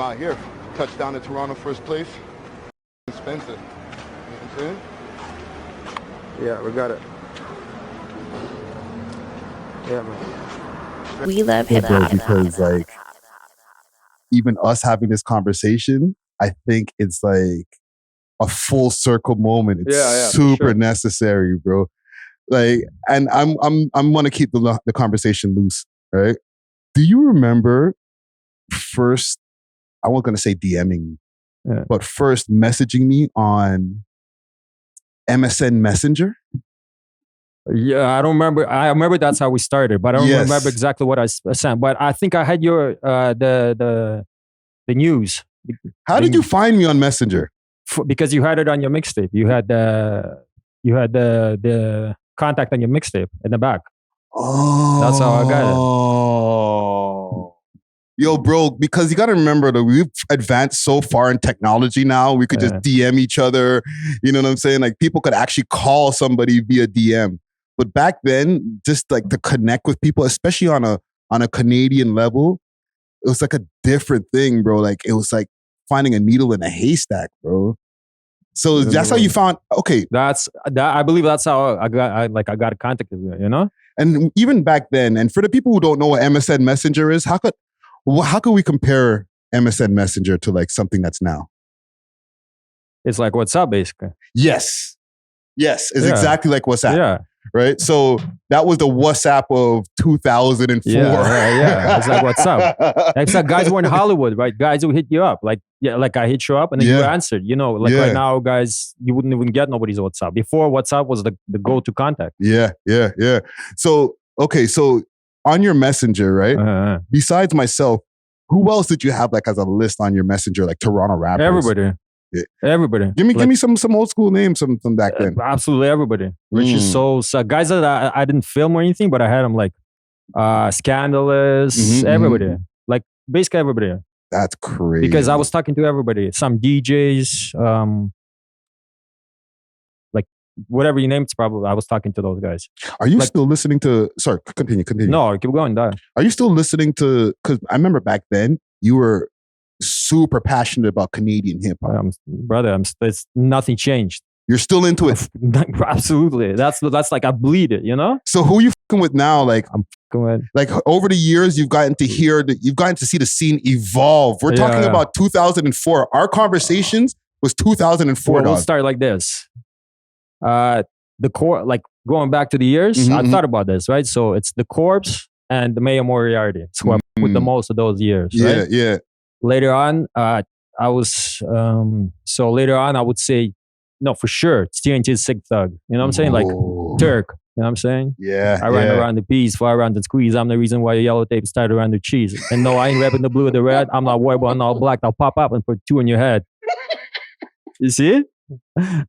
Out here, touchdown to Toronto first place. Expensive. You know what I'm saying? Yeah, we got it. Yeah, man. We love hip hop. Because like even us having this conversation, I think it's like a full circle moment. It's super necessary, bro. Like, and I'm gonna keep the conversation loose, right? Do you remember first? I wasn't gonna say DMing, but first messaging me on MSN Messenger. Yeah, I don't remember. I remember that's how we started, but I don't remember exactly what I sent. But I think I had your the news. How did you find me on Messenger? Because you had it on your mixtape. You had the contact on your mixtape in the back. Oh, that's how I got it. Yo, bro, because you got to remember that we've advanced so far in technology now. We could just DM each other. You know what I'm saying? Like people could actually call somebody via DM. But back then, just like to connect with people, especially on a Canadian level, it was like a different thing, bro. Like it was like finding a needle in a haystack, bro. So that's how you found. Okay, I believe that's how I got contacted with you. You know. And even back then, and for the people who don't know what MSN Messenger is, how could we compare MSN Messenger to like something that's now? It's like WhatsApp, basically. Yes, it's exactly like WhatsApp. Yeah. Right? So that was the WhatsApp of 2004. Yeah. It's like WhatsApp. It's like guys were in Hollywood, right? Guys who hit you up. Like I hit you up and then you answered. You know, like right now, guys, you wouldn't even get nobody's WhatsApp. Before, WhatsApp was the go-to contact. Yeah. So, okay, so on your Messenger, right? Besides myself, who else did you have like as a list on your Messenger, like Toronto rappers? Everybody. Yeah. Everybody. Give me some old school names from back then. Absolutely everybody. Richard Souls, guys that I didn't film or anything, but I had them like Scandalous, everybody. Like basically everybody. That's crazy. Because I was talking to everybody. Some DJs, like whatever you name, it's probably I was talking to those guys. Are you still listening to? Sorry, continue. No, keep going. Dad. Are you still listening to? Because I remember back then you were super passionate about Canadian hip hop. Brother, it's nothing changed. You're still into it. Absolutely. That's like I bleed it, you know? So who you fucking with now? Like I'm fucking with. Like over the years, you've gotten to see the scene evolve. We're talking about 2004. Our conversations was 2004. Well, we'll start like this. The core, like going back to the years, I thought about this, right? So it's the Corpse and the Mayor Moriarty. It's who I with the most of those years, right? Yeah. Later on, I would say, no, for sure, it's TNT's Sick Thug. You know what I'm saying? Like Turk. You know what I'm saying? Yeah. I ran around the peas, fly around the squeeze. I'm the reason why your yellow tape is tied around the cheese. And no, I ain't repping the blue or the red. I'm not worried about all black. I'll pop up and put two in your head. You see it?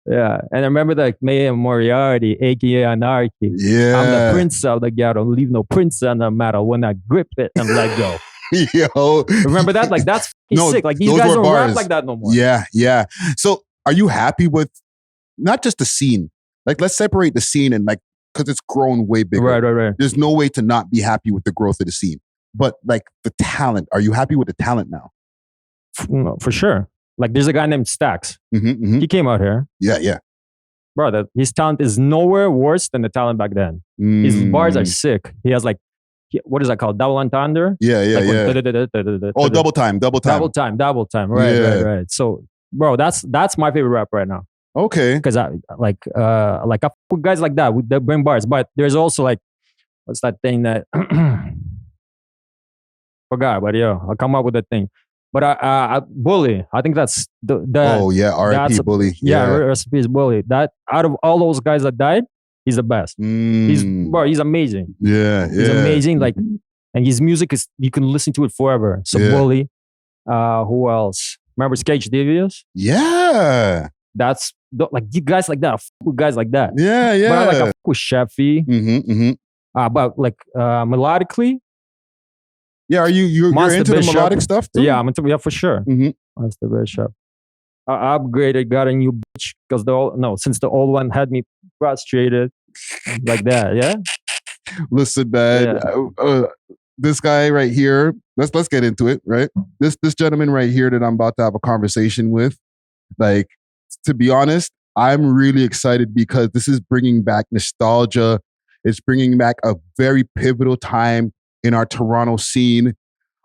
Yeah. And I remember like Mayor Moriarty, aka Anarchy. Yeah. I'm the prince of the ghetto. Leave no prince on the matter when I grip it and let go. Yo. Remember that? Like that's sick. Like these guys don't rap like that no more. Yeah. So are you happy with not just the scene? Like let's separate the scene and like because it's grown way bigger. Right. There's no way to not be happy with the growth of the scene. But like the talent, are you happy with the talent now? No, for sure. Like there's a guy named Stax. He came out here. Yeah. Bro, his talent is nowhere worse than the talent back then. His bars are sick. He has like, what is that called? Double entendre? Yeah. Oh, double time. Double time. Right. So, bro, that's my favorite rap right now. Okay. Because I with guys like that, they bring bars. But there's also like, what's that thing that forgot? But I'll come up with that thing. But Bully, I think that's the oh yeah, R.I.P. Bully. Yeah, recipe is Bully. That out of all those guys that died, he's the best. He's amazing. Yeah. He's amazing. Like, and his music is you can listen to it forever. So Bully. Who else? Remember Sketch Devious? Yeah. That's like you guys like that. I fuck with guys like that. Yeah. But I fuck with Sheffy. But like melodically. Yeah, you're into Bishop. the melodic stuff too? Yeah, I'm into for sure. Monster Bishop. I upgraded, got a new bitch because since the old one had me frustrated like that. Yeah. Listen, man, this guy right here, let's get into it, right? This gentleman right here that I'm about to have a conversation with, like, to be honest, I'm really excited because this is bringing back nostalgia. It's bringing back a very pivotal time in our Toronto scene.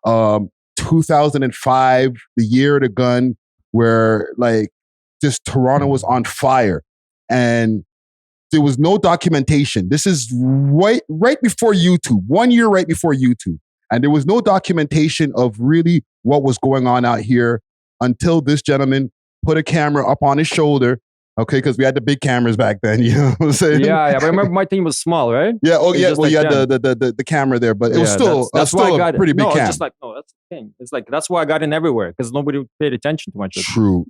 2005, the year of the gun, where like just Toronto was on fire, and there was no documentation. This is right before YouTube, 1 year right before YouTube. And there was no documentation of really what was going on out here until this gentleman put a camera up on his shoulder. Okay, because we had the big cameras back then, you know what I'm saying? Yeah. But I remember my thing was small, right? Yeah, well, like you had the camera there, but it was still, that's why I got a pretty big camera. Just like, no, that's the thing. It's like, that's why I got in everywhere, because nobody paid attention too much. True.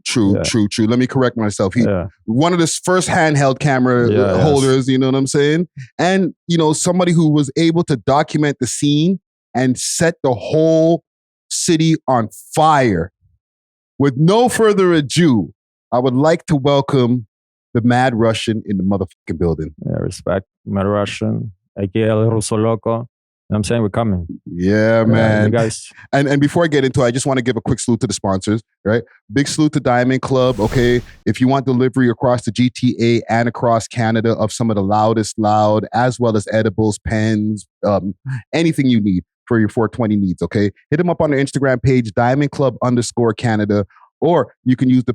Let me correct myself. One of the first handheld camera holders, you know what I'm saying? And, you know, somebody who was able to document the scene and set the whole city on fire. With no further ado, I would like to welcome the Mad Russian in the motherfucking building. Yeah, respect. Mad Russian, aka El Ruso Loco. You know what I'm saying? We're coming. Yeah, man. You guys. And before I get into it, I just want to give a quick salute to the sponsors, right? Big salute to Diamond Club, okay? If you want delivery across the GTA and across Canada of some of the loudest loud, as well as edibles, pens, anything you need for your 420 needs, okay? Hit them up on their Instagram page, diamondclub_Canada, or you can use the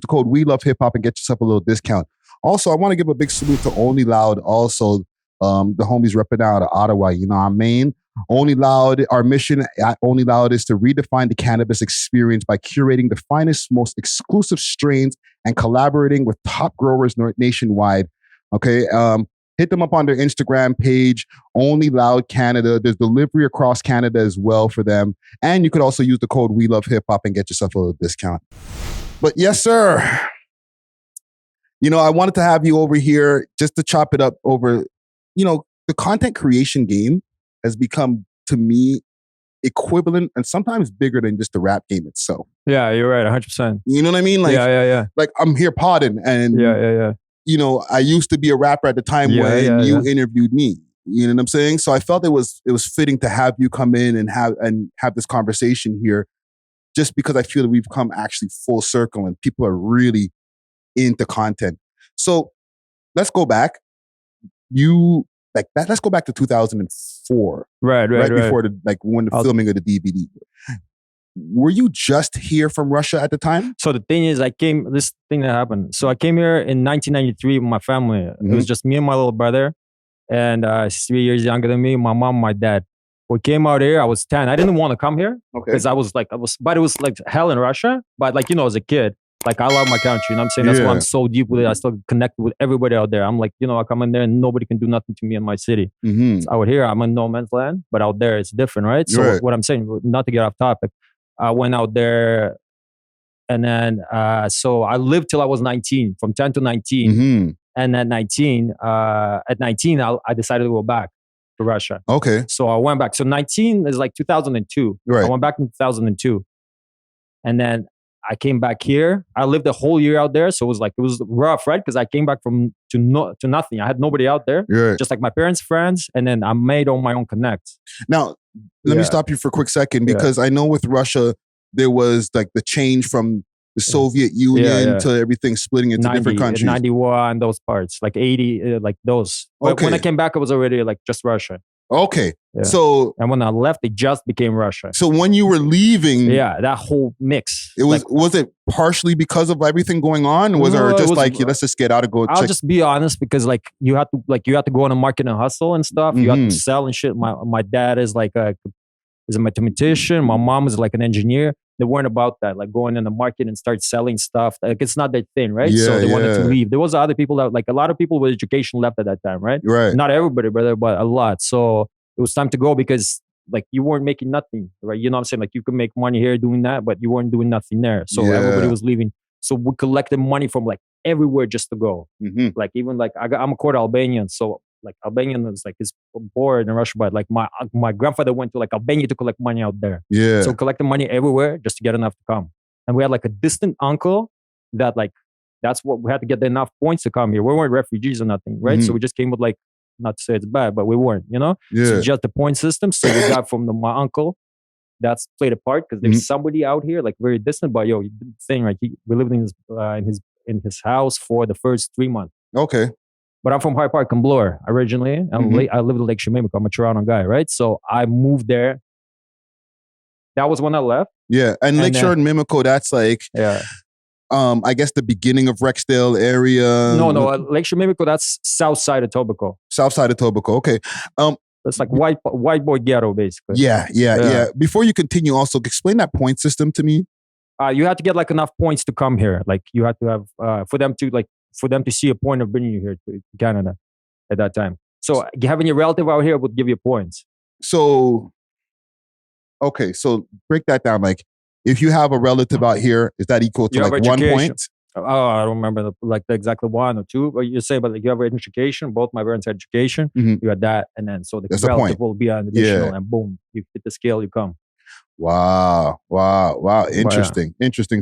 code We Love Hip Hop and get yourself a little discount. Also, I want to give a big salute to Only Loud, also the homies repping out of Ottawa, you know what I mean? Only Loud, our mission at Only Loud is to redefine the cannabis experience by curating the finest, most exclusive strains and collaborating with top growers nationwide, okay? Hit them up on their Instagram page, Only Loud Canada. There's delivery across Canada as well for them. And you could also use the code We Love Hip Hop and get yourself a little discount. But yes, sir. You know, I wanted to have you over here just to chop it up over, you know, the content creation game has become, to me, equivalent and sometimes bigger than just the rap game itself. Yeah, you're right, 100%. You know what I mean? Like, yeah. Like, I'm here podding and... Yeah. You know, I used to be a rapper at the time when you interviewed me. You know what I'm saying? So I felt it was fitting to have you come in and have this conversation here, just because I feel that we've come actually full circle and people are really into content. So let's go back. Let's go back to 2004. Right before when the filming of the DVD. Were you just here from Russia at the time? So the thing is, this thing that happened. So I came here in 1993 with my family. Mm-hmm. It was just me and my little brother, and he's 3 years younger than me, my mom, my dad. We came out here, I was 10. I didn't want to come here because but it was like hell in Russia. But like, you know, as a kid, like I love my country, you know what I'm saying? That's why I'm so deep with it. I still connect with everybody out there. I'm like, you know, I come in there and nobody can do nothing to me in my city. Mm-hmm. So out here, I'm in no man's land, but out there it's different, right? So what I'm saying, not to get off topic, I went out there and then, so I lived till I was 19, from 10 to 19. Mm-hmm. And at 19, I decided to go back to Russia. Okay. So I went back. So 19 is like 2002. Right. I went back in 2002. And then I came back here. I lived a whole year out there. So it was rough, right? Because I came back to nothing. I had nobody out there. Right. Just like my parents' friends. And then I made all my own connects. Now, let me stop you for a quick second, because I know with Russia, there was like the change from the Soviet Union to everything splitting into different countries. 91, those parts, like 80, like those. But when I came back, it was already like just Russia. Okay. Yeah. So, and when I left, it just became Russia. So when you were leaving, that whole mix. It was it partially because of everything going on? Or let's just get out and go? I'll just be honest, because like you have to go on the market and hustle and stuff. Mm-hmm. You have to sell and shit. My dad is like a mathematician. My mom is like an engineer. They weren't about that, like going in the market and start selling stuff. Like it's not their thing, right? So they wanted to leave. There was other people that, like a lot of people with education left at that time, right? Right. Not everybody, brother, but a lot. So it was time to go because like you weren't making nothing, right? You know what I'm saying? Like you could make money here doing that, but you weren't doing nothing there. So everybody was leaving. So we collected money from like everywhere just to go. Mm-hmm. Like even like I'm a quarter Albanian, so like Albanian is like is bored in Russia, but like my grandfather went to like Albania to collect money out there. Yeah. So collecting money everywhere just to get enough to come. And we had like a distant uncle that like, that's what we had to get enough points to come here. We weren't refugees or nothing, right? Mm-hmm. So we just came with like, not to say it's bad, but we weren't, you know? Yeah. So just the point system. So we got from my uncle that's played a part because there's somebody out here like very distant. But yo, saying right, we lived in his house for the first 3 months. Okay. But I'm from Hyde Park and Bloor originally. I lived in Lake Shemimico. I'm a Toronto guy, right? So I moved there. That was when I left. Yeah, and Lakeshore and Mimico, that's like, I guess the beginning of Rexdale area. No, Lakeshore Mimico, that's south side of Etobicoke. South side of Etobicoke, okay. It's like white boy ghetto, basically. Yeah. Before you continue, also explain that point system to me. You had to get like enough points to come here. Like you had to have for them to see a point of bringing you here to Canada at that time. So having your relative out here would give you points. So, okay, so break that down. Like, if you have a relative out here, is that equal to like 1 point? Oh, I don't remember the exactly 1 or 2. But you say, but like you have education. Both my parents had education. You had that, and then so the relative will be an additional, and boom, you hit the scale, you come. Wow. Interesting.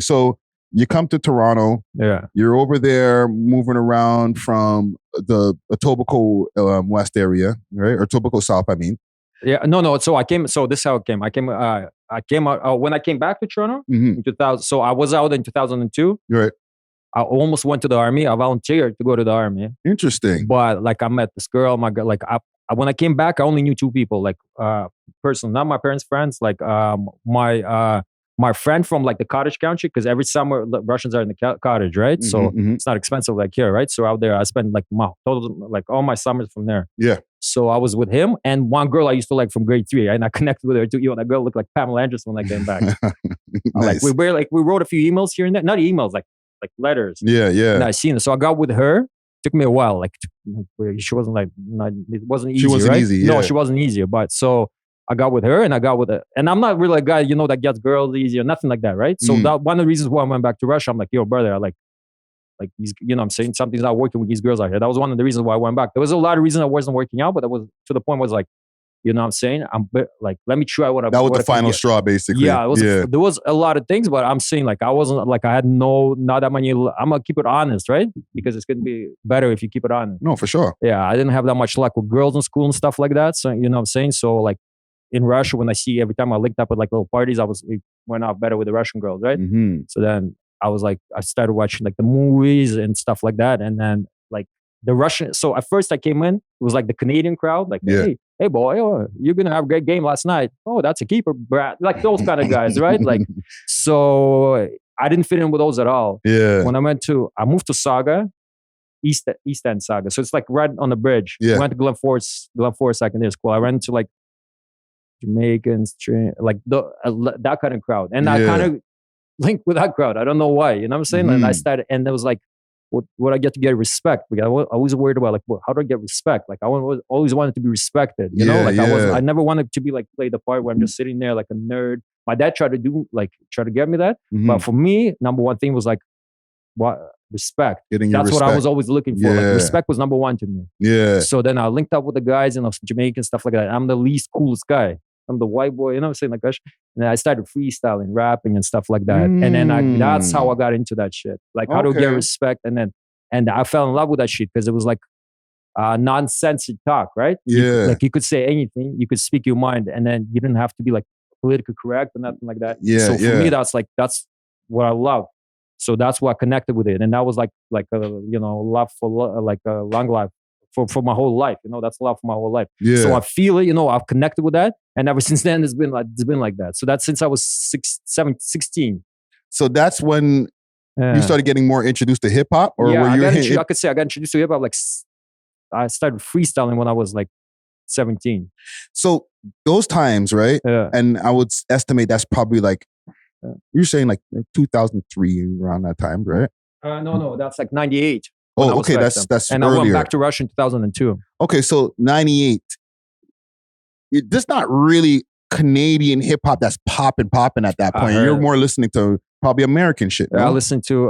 So you come to Toronto. Yeah. You're over there moving around from the Etobicoke West area, right? Or Etobicoke South, I mean. Yeah, no. So I came. So this is how it came. I came out when I came back to Toronto in 2000. So I was out in 2002. Right. I almost went to the army. I volunteered to go to the army. Interesting. But like I met this girl. My girl. Like when I came back, I only knew 2 people. Like personally, not my parents' friends. Like my friend from like the cottage country, because every summer the Russians are in the cottage, right? So it's not expensive like here, right? So out there, I spent like all my summers from there. Yeah. So I was with him and one girl I used to like from grade 3, and I connected with her too. That girl looked like Pamela Anderson when I came back. Nice. We wrote a few emails here and there, not emails, like letters. Yeah. And I seen her, so I got with her. Took me a while. Like she wasn't it wasn't easy. She wasn't easy. Yeah. No, she wasn't easy. But so I got with her, and and I'm not really a guy, that gets girls easy or nothing like that, right? So that one of the reasons why I went back to Russia, I'm like, yo, brother, I like these, I'm saying something's not working with these girls out here. That was one of the reasons why I went back. There was a lot of reasons I wasn't working out, but that was to the point was like, I'm saying, I'm like, let me try what I. That was the final straw, basically. Yeah, there was a lot of things, but I'm saying like I wasn't like I had not that many. I'm gonna keep it honest, right? Because it's gonna be better if you keep it honest. No, for sure. Yeah, I didn't have that much luck with girls in school and stuff like that. So what I'm saying. So like in Russia, when I see every time I linked up with like little parties, we went out better with the Russian girls, right? So then I was like, I started watching like the movies and stuff like that, and then like the Russian. So at first I came in, it was like the Canadian crowd, like hey boy, you're gonna have a great game last night. Oh, that's a keeper, Brad. Like those kind of guys, right? Like, so I didn't fit in with those at all. Yeah. When I moved to Saga, East End Saga. So it's like right on the bridge. Yeah. I went to Glen Forest Secondary School. I ran into like Jamaicans, like that kind of crowd, and I kind of linked with that crowd. I don't know why. You know what I'm saying? And I started, and it was like, what I get to get respect, because I was worried about like, how do I get respect? Like I always wanted to be respected, I never wanted to be like play the part where I'm just sitting there like a nerd. My dad tried to get me that, but for me, number one thing was like, what respect. That's what I was always looking for. Like respect was number one to me. Yeah. So then I linked up with the guys and Jamaican stuff like that. I'm the least coolest guy. I'm the white boy, I'm saying, like, gosh. And then I started freestyling, rapping and stuff like that. And then that's how I got into that shit. Like how to get respect. And I fell in love with that shit because it was like non-censored talk, right? Yeah. You could say anything, you could speak your mind, and then you didn't have to be like politically correct or nothing like that. Yeah. So for me, that's what I love. So that's why I connected with it. And that was like a love for like a long life. For my whole life, that's love for my whole life. Yeah. So I feel it, I've connected with that, and ever since then it's been like that. So that's since I was 16. So that's when you started getting more introduced to hip hop, or were you? I could say I got introduced to hip hop. Like I started freestyling when I was like 17. So those times, right? Yeah. And I would estimate that's probably like you're saying like 2003 around that time, right? No, that's like 98. Oh, okay, that's and earlier. I went back to Russia in 2002. Okay, so 98. There's not really Canadian hip hop that's popping at that point. You're more listening to probably American shit. I listened to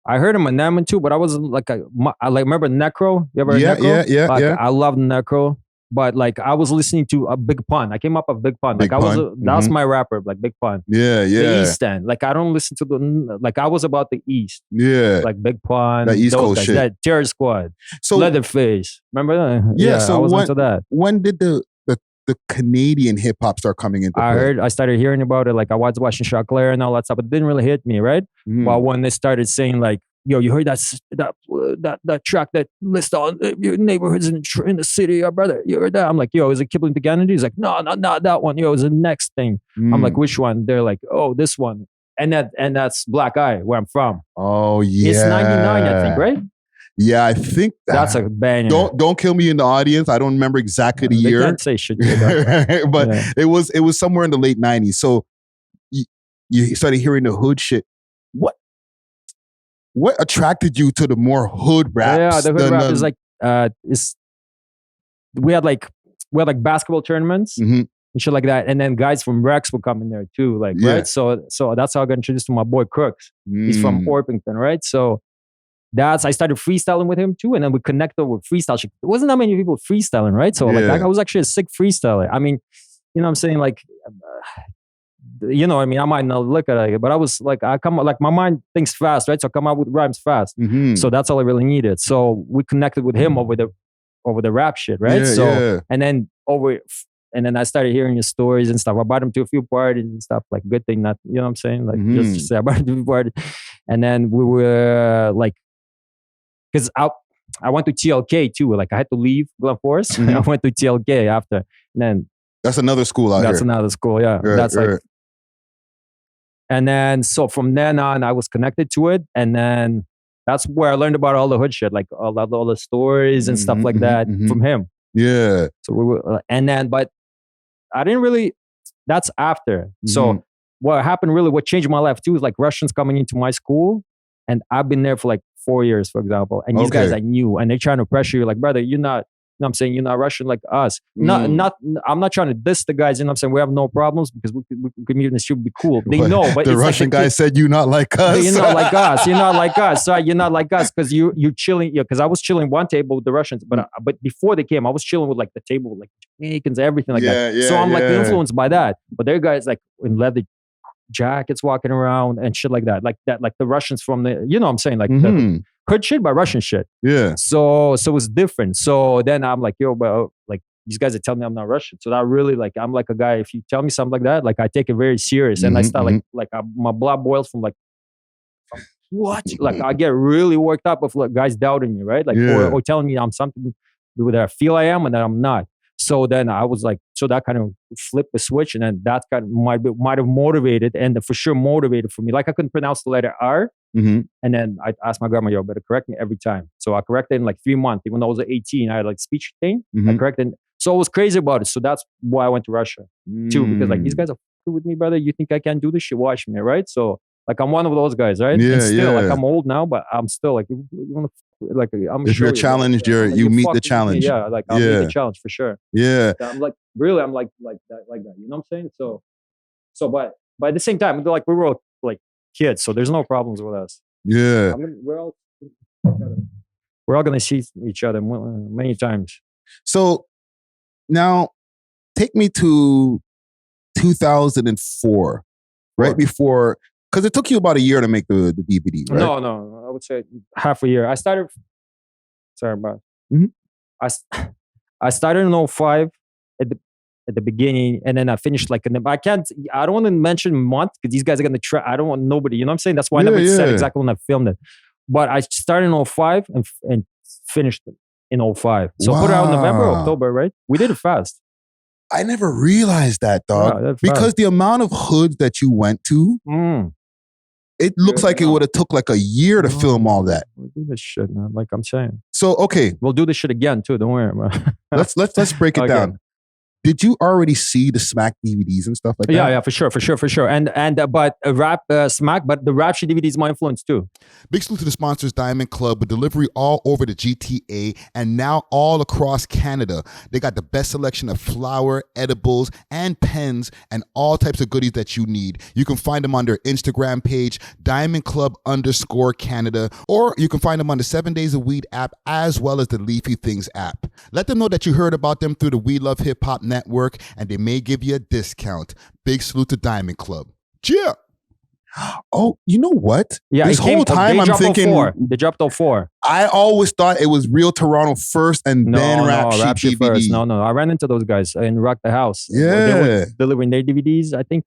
I heard Eminem too, but I wasn't like I remember Necro. You ever heard Necro? Yeah. I loved Necro. But like I was listening to a Big Pun. I came up with Big Pun. Like that's my rapper, like Big Pun. Yeah. The East End. Like I don't listen to I was about the East. Yeah. Like Big Pun. That East Coast shit. That Terror Squad. So Leatherface. Remember that? Yeah. So I was into that. When did the the Canadian hip hop start coming into play? I started hearing about it. Like I was watching Chaclair and all that stuff, but it didn't really hit me, right? But when they started saying like, yo, you heard that track that lists all your neighborhoods in the city, brother, you heard that? I'm like, yo, is it Kipling to Kennedy? He's like, no, not that one. Yo, it's the next thing. I'm like, which one? They're like, oh, this one. And that's Black Eye, where I'm from. Oh, yeah. It's 99, I think, right? Yeah, I think that's a banger. Don't kill me in the audience. I don't remember exactly the year. They can't say shit. But it was somewhere in the late 90s. So you started hearing the hood shit. What attracted you to the more hood raps? Yeah, the hood rap is like we had like basketball tournaments and shit like that, and then guys from Rex would come in there too, like right. So that's how I got introduced to my boy Crooks. He's from Orpington, right? So I started freestyling with him too, and then we connected with freestyle shit. There wasn't that many people freestyling, right? So like I was actually a sick freestyler. I mean, you know what I'm saying? Like, you know what I mean? I might not look at it, but I was like, my mind thinks fast, right? So I come out with rhymes fast. So that's all I really needed. So we connected with him over the rap shit, right? And then I started hearing his stories and stuff. I brought him to a few parties and stuff. Like, good thing, not, you know what I'm saying? Like, just to say, I brought him to a few parties. And then we were like, because I went to TLK too. Like, I had to leave Glen Forest. I went to TLK after. And then that's another school out here. That's another school, yeah. That's like, and then so from then on, I was connected to it, and then that's where I learned about all the hood shit, like all the stories and stuff like that from him. Yeah. So we were, and then, but I didn't really. That's after. So what happened really, what changed my life too, is like Russians coming into my school, and I've been there for like 4 years, for example, and these guys I knew, and they're trying to pressure you, like, brother, you're not. You know what I'm saying? You're not Russian like us. I'm not trying to diss the guys. You know what I'm saying? We have no problems because we can meet in the street, would be cool. They know, but the Russian guy said you're not like us. You're not like us. You're not like us. Sorry, you're not like us because you're chilling. Yeah, because I was chilling one table with the Russians, but before they came, I was chilling with like the table with like Jamaicans, everything like that. So I'm like influenced by that. But their guys like in leather jackets walking around and shit like that, like the Russians from the, you know what I'm saying, like the hood shit by Russian shit. Yeah. So it's different. So then I'm like, yo, bro, like these guys are telling me I'm not Russian. So that really, like, I'm like a guy, if you tell me something like that, like I take it very serious. And I start my blood boils from like, what? Like I get really worked up with like guys doubting me, right? Like, or telling me I'm something that I feel I am and that I'm not. So then I was like, so that kind of flipped the switch, and then that kind of might have motivated, and for sure motivated for me. Like I couldn't pronounce the letter R, and then I asked my grandma, yo, better correct me every time. So I corrected in like 3 months, even though I was 18. I had like speech thing. I corrected. So I was crazy about it. So that's why I went to Russia too, because like these guys are with me, brother. You think I can't do this shit? Watch me, right? So like I'm one of those guys, right? Yeah, and still, like I'm old now, but I'm still like, like I'm. If you're challenged, you meet the challenge. Yeah, like I'll meet the challenge for sure. Yeah, I'm like really, I'm like that. You know what I'm saying? So, but at the same time, like we were all like kids, so there's no problems with us. Yeah, we're all gonna see each other many times. So now, take me to 2004, right before. Because it took you about a year to make the DVD, right? No. I would say half a year. I started... Sorry about I started in 05 at the beginning, and then I finished like... I don't want to mention month, because these guys are going to try... I don't want nobody, you know what I'm saying? That's why I never said exactly when I filmed it. But I started in 05 and finished in 05. So I put it out in November, October, right? We did it fast. I never realized that, dog. Because the amount of hoods that you went to... It looks like it would have took like a year to film all that. We'll do this shit, man. Like I'm saying. So okay, we'll do this shit again too. Don't worry, man. let's break it down. Did you already see the Smack DVDs and stuff like that? Yeah, for sure. And but rap Smack, but the rap shit DVD is my influence too. Big salute to the sponsors, Diamond Club, with delivery all over the GTA and now all across Canada. They got the best selection of flour, edibles, and pens, and all types of goodies that you need. You can find them on their Instagram page, Diamond Club _Canada, or you can find them on the 7 Days of Weed app, as well as the Leafy Things app. Let them know that you heard about them through the We Love Hip Hop Network, and they may give you a discount. Big salute to Diamond Club. Yeah. Oh, you know what? Yeah, this whole time I'm thinking they dropped 04. I always thought it was Real Toronto first and then Rap Sheet DVD. First. No, I ran into those guys in Rock the House. Yeah, they were delivering their DVDs. I think.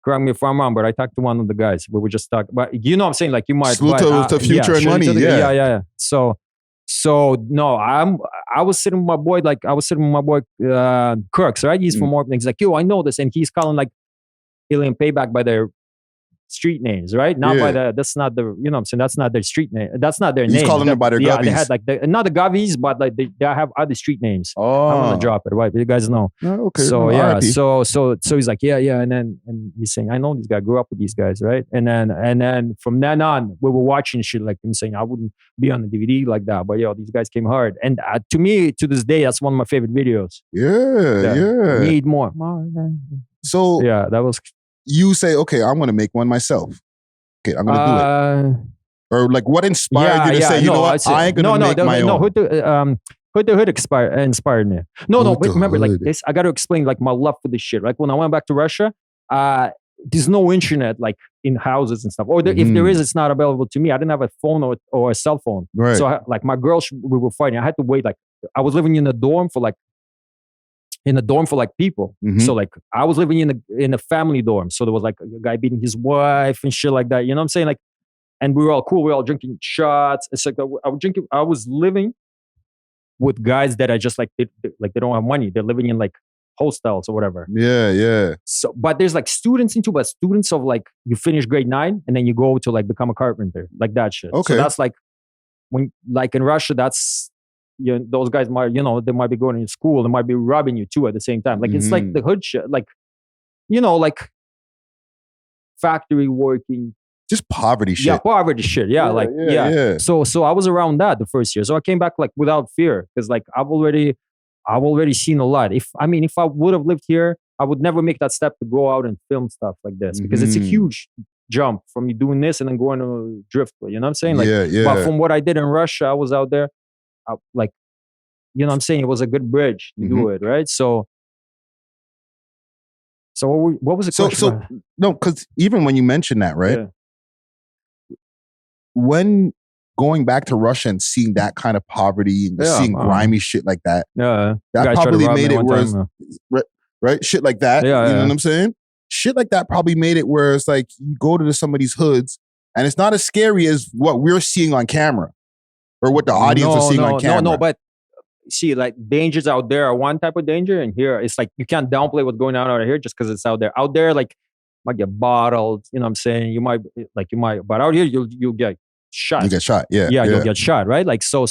Correct me if I'm wrong, but I talked to one of the guys. We were just talking, but you know what I'm saying? Like you might salute to Future and Money. Yeah. So no, I was sitting with my boy, Crooks, right? He's from Mworks. He's like, yo, I know this, and he's calling like Alien Payback by their street names, right? Not by that's not the, you know what I'm saying? That's not their street name. That's not their name. He's calling them by their gubbies. They had like, not the gubbies, but like they have other street names. Oh. I'm going to drop it, right? But you guys know. Oh, okay. So so he's like, yeah. And he's saying, I know these guys, grew up with these guys, right? And then from then on, we were watching shit like him saying, I wouldn't be on the DVD like that, but these guys came hard. And to me, to this day, that's one of my favorite videos. Yeah. Need more. So yeah, that was... You say, okay, I'm going to make one myself. Okay, I'm going to do it. Or like, what inspired you to say, you know what, I ain't going to make my own? No, Hood the Hood inspired me. No, wait, remember, like this, I got to explain like my love for this shit. Like when I went back to Russia, there's no internet like in houses and stuff. Or if there is, it's not available to me. I didn't have a phone or a cell phone. Right. So like my girl, we were fighting. I had to wait. Like I was living in a dorm for people. So like I was living in a family dorm. So there was like a guy beating his wife and shit like that. You know what I'm saying? Like, and we were all cool. We were all drinking shots. It's like I was living with guys that I just like they don't have money. They're living in like hostels or whatever. Yeah. So, but there's like students of like you finish grade 9 and then you go to like become a carpenter, like that shit. Okay. So that's like when like in Russia, that's. Those guys might, they might be going to school. They might be robbing you too at the same time. Like it's like the hood shit, like, like factory working. Just poverty shit. Yeah, poverty shit. Yeah. So I was around that the first year. So I came back like without fear because like I've already seen a lot. If I would have lived here, I would never make that step to go out and film stuff like this because it's a huge jump from you doing this and then going to driftway. You know what I'm saying? Like, but from what I did in Russia, I was out there. Like, you know what I'm saying? It was a good bridge to do it, right? So what was the question? So no, because even when you mentioned that, right? Yeah. When going back to Russia and seeing that kind of poverty and seeing grimy shit like that, that probably made it worse, right? Shit like that, you know what I'm saying? Shit like that probably made it where it's like you go to some of these hoods and it's not as scary as what we're seeing on camera. Or what the audience is seeing on camera. No, but see, like dangers out there are one type of danger, and here it's like you can't downplay what's going on out here just because it's out there. Out there, like might get bottled. You know what I'm saying? You might, but out here you'll get shot. You get shot, yeah. You'll get shot, right? Like so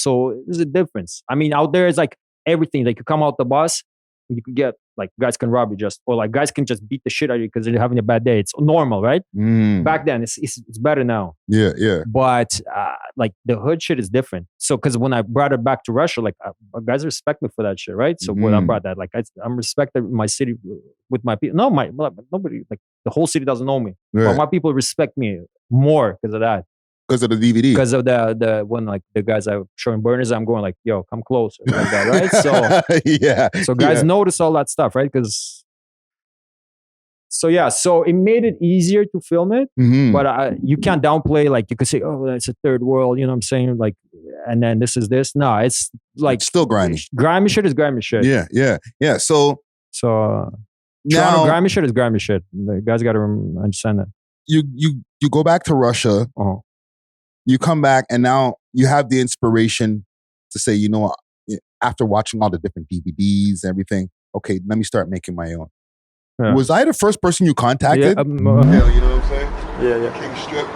there's a difference. I mean, out there is like everything. Like you come out the bus, you could get like guys can rob you or like guys can just beat the shit out of you because they're having a bad day. It's normal, right? Back then, it's better now. Yeah. But like the hood shit is different. So because when I brought it back to Russia, like guys respect me for that shit, right? So when I brought that, like I'm respected in my city with my people. No, nobody, like the whole city doesn't know me, but my people respect me more because of that. Because of the DVD. Because of the when like the guys are showing burners, I'm going like, yo, come closer, like that, right? So So guys notice all that stuff, right? Because so it made it easier to film it, but you can't downplay. Like you could say, oh, it's a third world, you know what I'm saying? Like, and then this is this. No, it's like it's still grimy. Grimy shit is grimy shit. Yeah. So now grimy shit is grimy shit. The guys got to understand that. You go back to Russia. You come back and now you have the inspiration to say, you know what, after watching all the different DVDs and everything, okay, let me start making my own. Yeah. Was I the first person you contacted? Yeah, you know what I'm saying? Yeah. King Strip.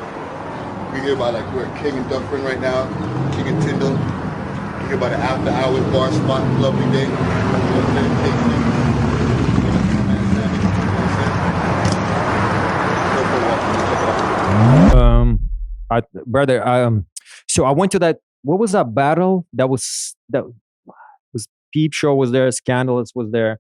We hear about like we're King and Dufferin right now, King and Tyndall. We hear about the after hours bar spot, lovely day. You know what I'm saying? So I went to that. What was that battle? That was Peep Show was there. Scandalous was there.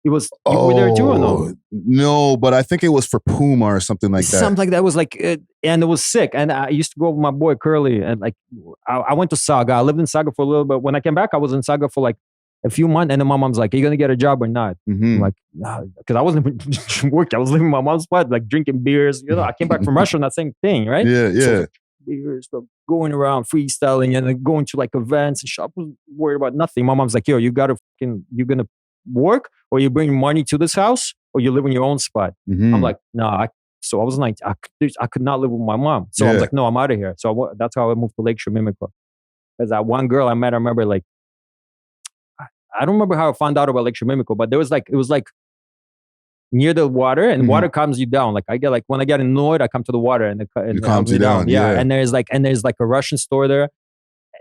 It was. You were there too or no? No, but I think it was for Puma or something like that. Something like that was like, and it was sick. And I used to go with my boy Curly, and like I went to Saga. I lived in Saga for a little bit. When I came back, I was in Saga for like a few months, and then my mom's like, "Are you gonna get a job or not?" I'm like, "Nah," because I wasn't even working. I was living in my mom's spot, like drinking beers. I came back from Russia on that same thing, right? Yeah. So beers, going around freestyling and then going to like events and shop. Was worried about nothing. My mom's like, "Yo, you're gonna work, or you bring money to this house, or you live in your own spot." I'm like, "Nah." So I was like, I could not live with my mom. So I was like, "No, I'm out of here." So that's how I moved to Lakeshore Mimico. Because that one girl I met, I remember like, I don't remember how I found out about Lakeshore Mimico, but it was like near the water, and water calms you down. Like I get like, when I get annoyed, I come to the water and it calms me down. Yeah. And there's like a Russian store there.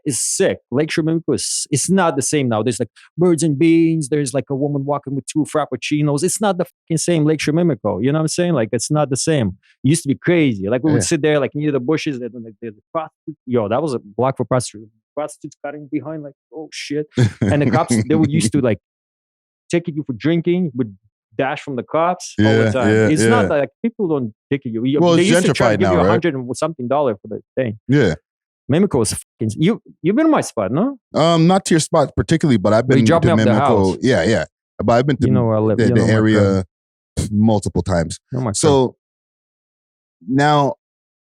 It's sick. Lakeshore Mimico it's not the same now. There's like birds and beans. There's like a woman walking with 2 frappuccinos. It's not the fucking same Lakeshore Mimico. You know what I'm saying? Like it's not the same. It used to be crazy. Like we would sit there like near the bushes and like the prostitute. Yo, that was a block for prostitutes. Prostitutes cutting behind like, oh shit. And the cops, they would used to like ticket you for drinking, would dash from the cops all the time. It's not like people don't ticket you. Well, they it's used to try to give gentrified you now, right? $100 and something for the thing. Yeah. Mimico is fucking. You've been in my spot, no? Not to your spot particularly, but I've been to Mimico. Yeah. But I've been to where I live. the area multiple times. So now,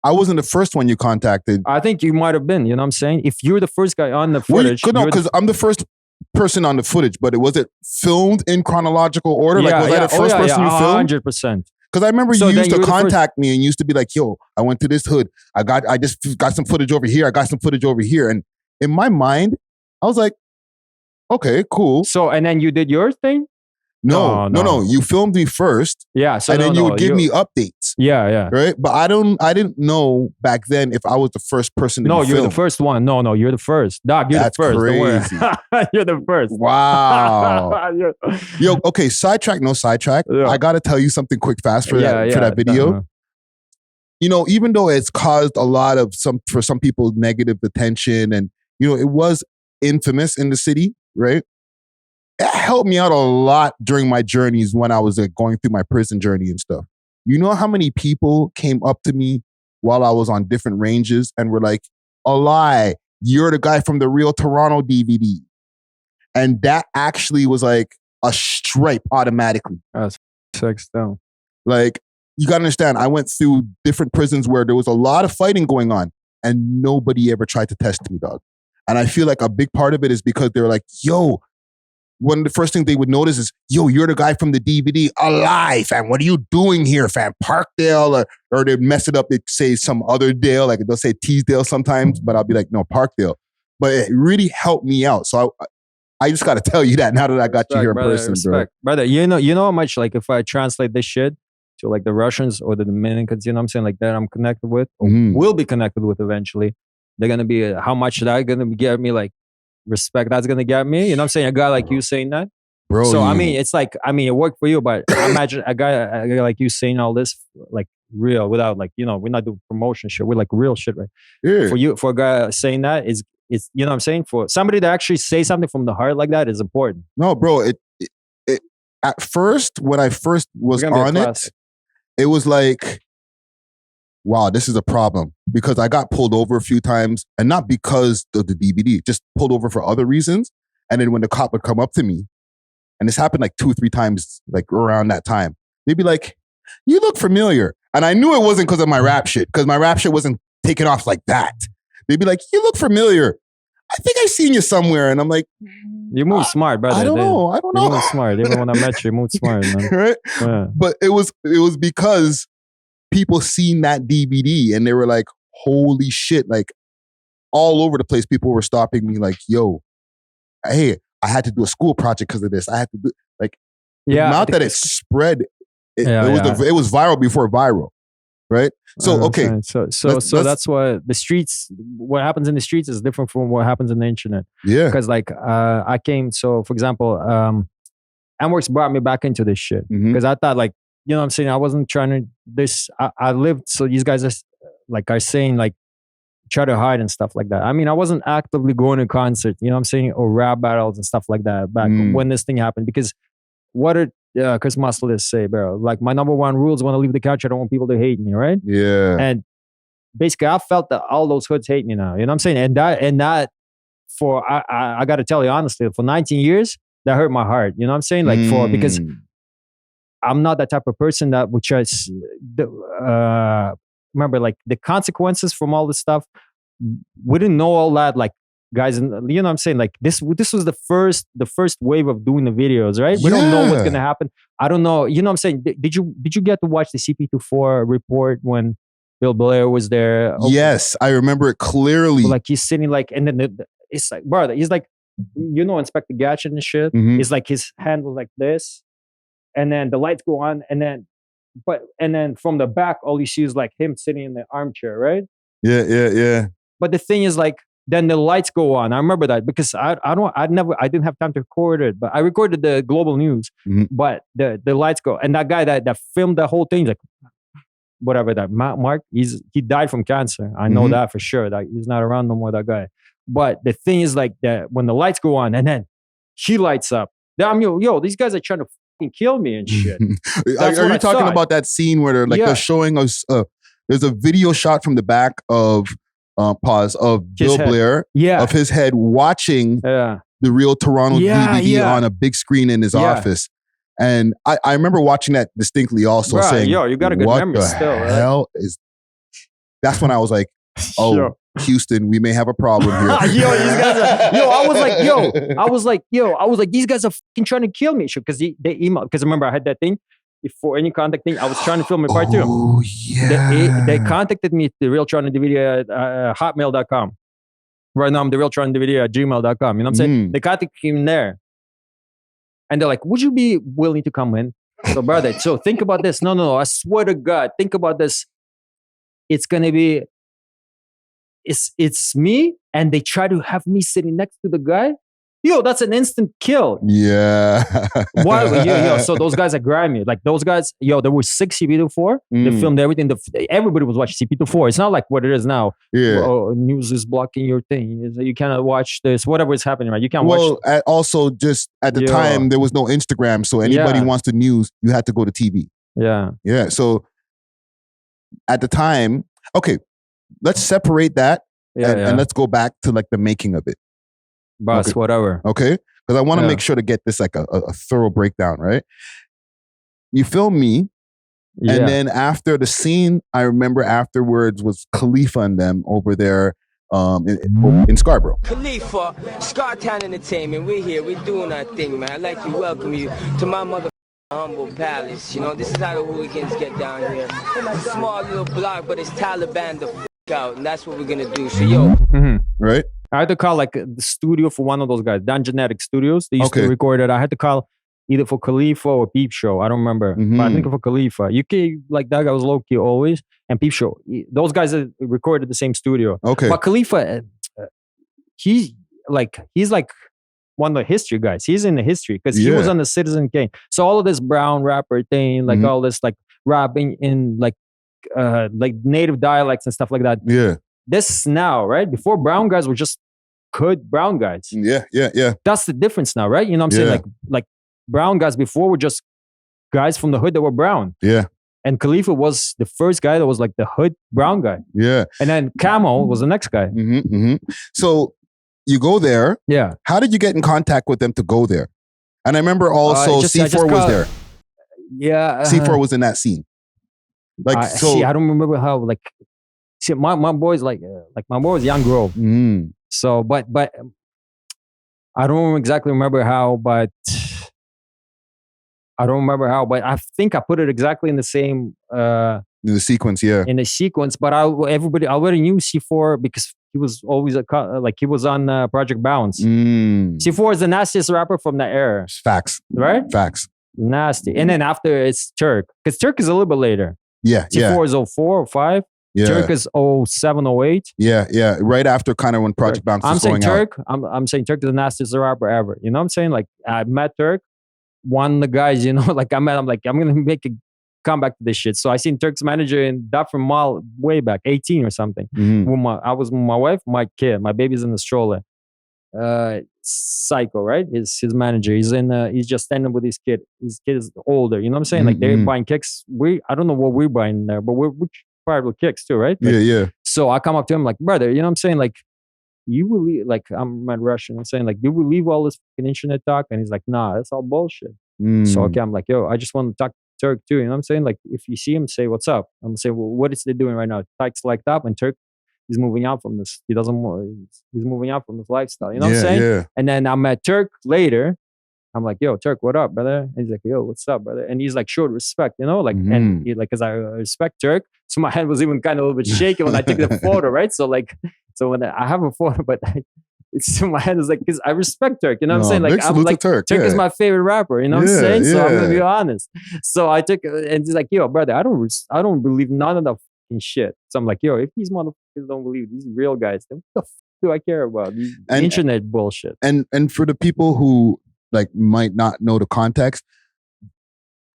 I wasn't the first one you contacted. I think you might have been. You know what I'm saying? If you're the first guy on the footage, because I'm the first person on the footage. But was it filmed in chronological order? Was I the first person you filmed? 100%. Because I remember you used to contact me and used to be like, "Yo, I went to this hood. I just got some footage over here. I got some footage over here." And in my mind, I was like, "Okay, cool." So, and then you did your thing? No. You filmed me first. Yeah. So and then you would give me updates. Yeah. Right? But I didn't know back then if I was the first person to No, you're filmed. the first one. No, you're the first. Dog, you're That's the first. crazy. You're the first. Wow. Yo, okay, sidetrack, no sidetrack. Yeah. I got to tell you something quick, fast for that video. Even though it's caused a lot of for some people negative attention, and it was infamous in the city, right? It helped me out a lot during my journeys when I was going through my prison journey and stuff. You know how many people came up to me while I was on different ranges and were like, "A lie, you're the guy from the Real Toronto DVD." And that actually was like a stripe automatically. That's sick stuff. Like, you got to understand, I went through different prisons where there was a lot of fighting going on and nobody ever tried to test me, dog. And I feel like a big part of it is because they were like, "Yo," one of the first things they would notice is, "Yo, you're the guy from the DVD. A lie, fam. What are you doing here, fam? Parkdale," or they'd mess it up. They'd say some other Dale, like they'll say Teasedale sometimes, but I'll be like, "No, Parkdale." But it really helped me out. So I just got to tell you that now that I got you here in person, brother. You know how much, like, if I translate this shit to like the Russians or the Dominicans, you know what I'm saying, like that I'm connected with, or will be connected with eventually. They're gonna be how much that gonna get me, like, respect that's gonna get me. You know what I'm saying? A guy like you saying that, bro. So I mean, it's like, I mean, it worked for you, but imagine a guy like you saying all this, like, real, without, like, we're not doing promotion shit. We're like real shit, right? Yeah. For a guy saying that is, it's, you know what I'm saying? For somebody to actually say something from the heart like that is important. No, bro. It at first, when I first was on it was like, wow, this is a problem, because I got pulled over a few times, and not because of the DVD, just pulled over for other reasons. And then when the cop would come up to me, and this happened like 2 or 3 times, like around that time, they'd be like, "You look familiar." And I knew it wasn't because of my rap shit, because my rap shit wasn't taking off like that. They'd be like, "You look familiar. I think I've seen you somewhere." And I'm like, you move smart, brother. I don't know. You move smart. Even when I met you move smart, man. Right? Yeah. But it was because people seen that DVD and they were like, "Holy shit." Like, all over the place, people were stopping me like, "Yo, hey, I had to do a school project because of this. I had to do," like, not that it spread. It was viral before viral. Right? So, okay. So that's why the streets, what happens in the streets is different from what happens on the internet. Yeah. Because, like, I came, so for example, Mworks brought me back into this shit. Because I thought, like, you know what I'm saying? I wasn't trying to, I lived, so these guys are, like, are saying, like, try to hide and stuff like that. I mean, I wasn't actively going to concerts, you know what I'm saying? Or rap battles and stuff like that back when this thing happened. Because what did Chris Muscle say, bro? Like, my number one rule is when I leave the couch, I don't want people to hate me, right? Yeah. And basically, I felt that all those hoods hate me now. You know what I'm saying? And that I got to tell you honestly, for 19 years, that hurt my heart. You know what I'm saying? Like because I'm not that type of person that would just remember like the consequences from all this stuff. We didn't know all that, like guys, you know what I'm saying? Like this was the first wave of doing the videos, right? We don't know what's gonna happen. I don't know. You know what I'm saying? Did you get to watch the CP24 report when Bill Blair was there? Yes, I remember it clearly. Like he's sitting like, and then it's like, brother, he's like, you know, Inspector Gadget and shit. It's like his hand was like this, and then the lights go on, and then from the back, all you see is like him sitting in the armchair, right? Yeah. But the thing is, like, then the lights go on. I remember that because I didn't have time to record it, but I recorded the global news. But the lights go, and that guy that filmed the whole thing, like, whatever that Mark, he died from cancer. I know that for sure. That he's not around no more. That guy. But the thing is, like, that when the lights go on, and then he lights up. I'm these guys are trying to fucking kill me and shit. Are you talking about that scene where they're showing us? There's a video shot from the back of of Bill Blair, of his head watching the real Toronto DVD on a big screen in his office. And I remember watching that distinctly also, saying, you got a good memory still. What the hell is... That's when I was like, oh, Houston, we may have a problem here. I was like, these guys are fucking trying to kill me. Because they emailed, because remember I had that thing, before any contact thing, I was trying to film a part 2. Oh, yeah. They contacted me at the Real Toronto DVD at hotmail.com. Right now I'm the Real Toronto DVD at gmail.com. You know what I'm saying? They contacted him there. And they're like, would you be willing to come in? So brother, so think about this. No, I swear to God, think about this. It's going to be, it's me, and they try to have me sitting next to the guy. That's an instant kill. Yeah. Why? So those guys are grimy. Like those guys, there were 6 CP24. They filmed everything. Everybody was watching CP24. It's not like what it is now. Yeah. News is blocking your thing. You cannot watch this. Whatever is happening, right? You can't watch. Well, also just at the time, there was no Instagram. So anybody wants the news, you had to go to TV. Yeah. Yeah. So at the time, okay, let's separate that and let's go back to like the making of it. Boss, whatever. Okay? Because I want to make sure to get this like a thorough breakdown, right? You film me, and then after the scene, I remember afterwards was Khalifa and them over there in Scarborough. Khalifa, Scartown Entertainment, we're here, we're doing our thing, man. I'd like to welcome you to my mother humble palace. You know, this is how the hooligans get down here. It's a small little block, but it's Taliban the out, and that's what we're gonna do. So, Right? I had to call like the studio for one of those guys, Dan Genetic Studios. They used to record it. I had to call either for Khalifa or Peep Show. I don't remember. But I think for Khalifa. UK, like that guy was low-key always. And Peep Show. Those guys recorded at the same studio. Okay. But Khalifa, he's like one of the history guys. He's in the history because he was on the Citizen Kane. So all of this brown rapper thing, like all this like rapping in like native dialects and stuff like that. Yeah. This now, right? Before, brown guys were just good brown guys. Yeah. That's the difference now, right? You know what I'm saying? Like brown guys before were just guys from the hood that were brown. Yeah. And Khalifa was the first guy that was like the hood brown guy. Yeah. And then Camo was the next guy. So you go there. Yeah. How did you get in contact with them to go there? And I remember also C4 was there. Yeah. C4 was in that scene. Like, I don't remember how, like, see, my boy's like my boy was Yonge Grove. So, but I don't exactly remember how, but I think I put it exactly in the same in the sequence, in the sequence. But everybody already knew C4 because he was always he was on Project Bounce. C4 is the nastiest rapper from that era. Facts, right? Facts, nasty. And then after it's Turk, because Turk is a little bit later. Yeah, C4 is 04 or 05. Yeah. Turk is 07, 08. Yeah. Right after kind of when Project Bounce was going out. I'm saying Turk is the nastiest rapper ever. You know what I'm saying? Like, I met Turk. One of the guys, I'm like, I'm going to make a comeback to this shit. So I seen Turk's manager in Dufferin Mall way back, 18 or something. I was with my wife, my kid. My baby's in the stroller. Psycho, right? His manager. He's just standing with his kid. His kid is older. You know what I'm saying? Like, they're buying kicks. I don't know what we're buying there, but we're probably kicks too, right? Like, yeah. So I come up to him like, brother, you know what I'm saying? Like, you believe, like, I'm mad Russian. I'm saying, like, you believe all this fucking internet talk? And he's like, nah, that's all bullshit. So, okay, I'm like, yo, I just want to talk to Turk too. You know what I'm saying? Like, if you see him, say, what's up? I'm saying, well, what is they doing right now? Turk's like up, and Turk, he's moving out from this. He doesn't want, he's moving out from this lifestyle. You know what I'm saying? Yeah. And then I met Turk later. I'm like, yo, Turk, what up, brother? And he's like, yo, what's up, brother? And he's like, showed respect, you know, like, and he, like, cause I respect Turk. So my hand was even kind of a little bit shaky when I took the photo, right? So like, so when I have a photo, but it's my hand is like, cause I respect Turk, you know what I'm saying? Like, I'm like, Turk is my favorite rapper, you know what I'm saying? So I'm gonna be honest. So I took, and he's like, yo, brother, I don't believe none of the fucking shit. So I'm like, yo, if these motherfuckers don't believe these real guys, then what the fuck do I care about? These internet bullshit. And for the people who like might not know the context,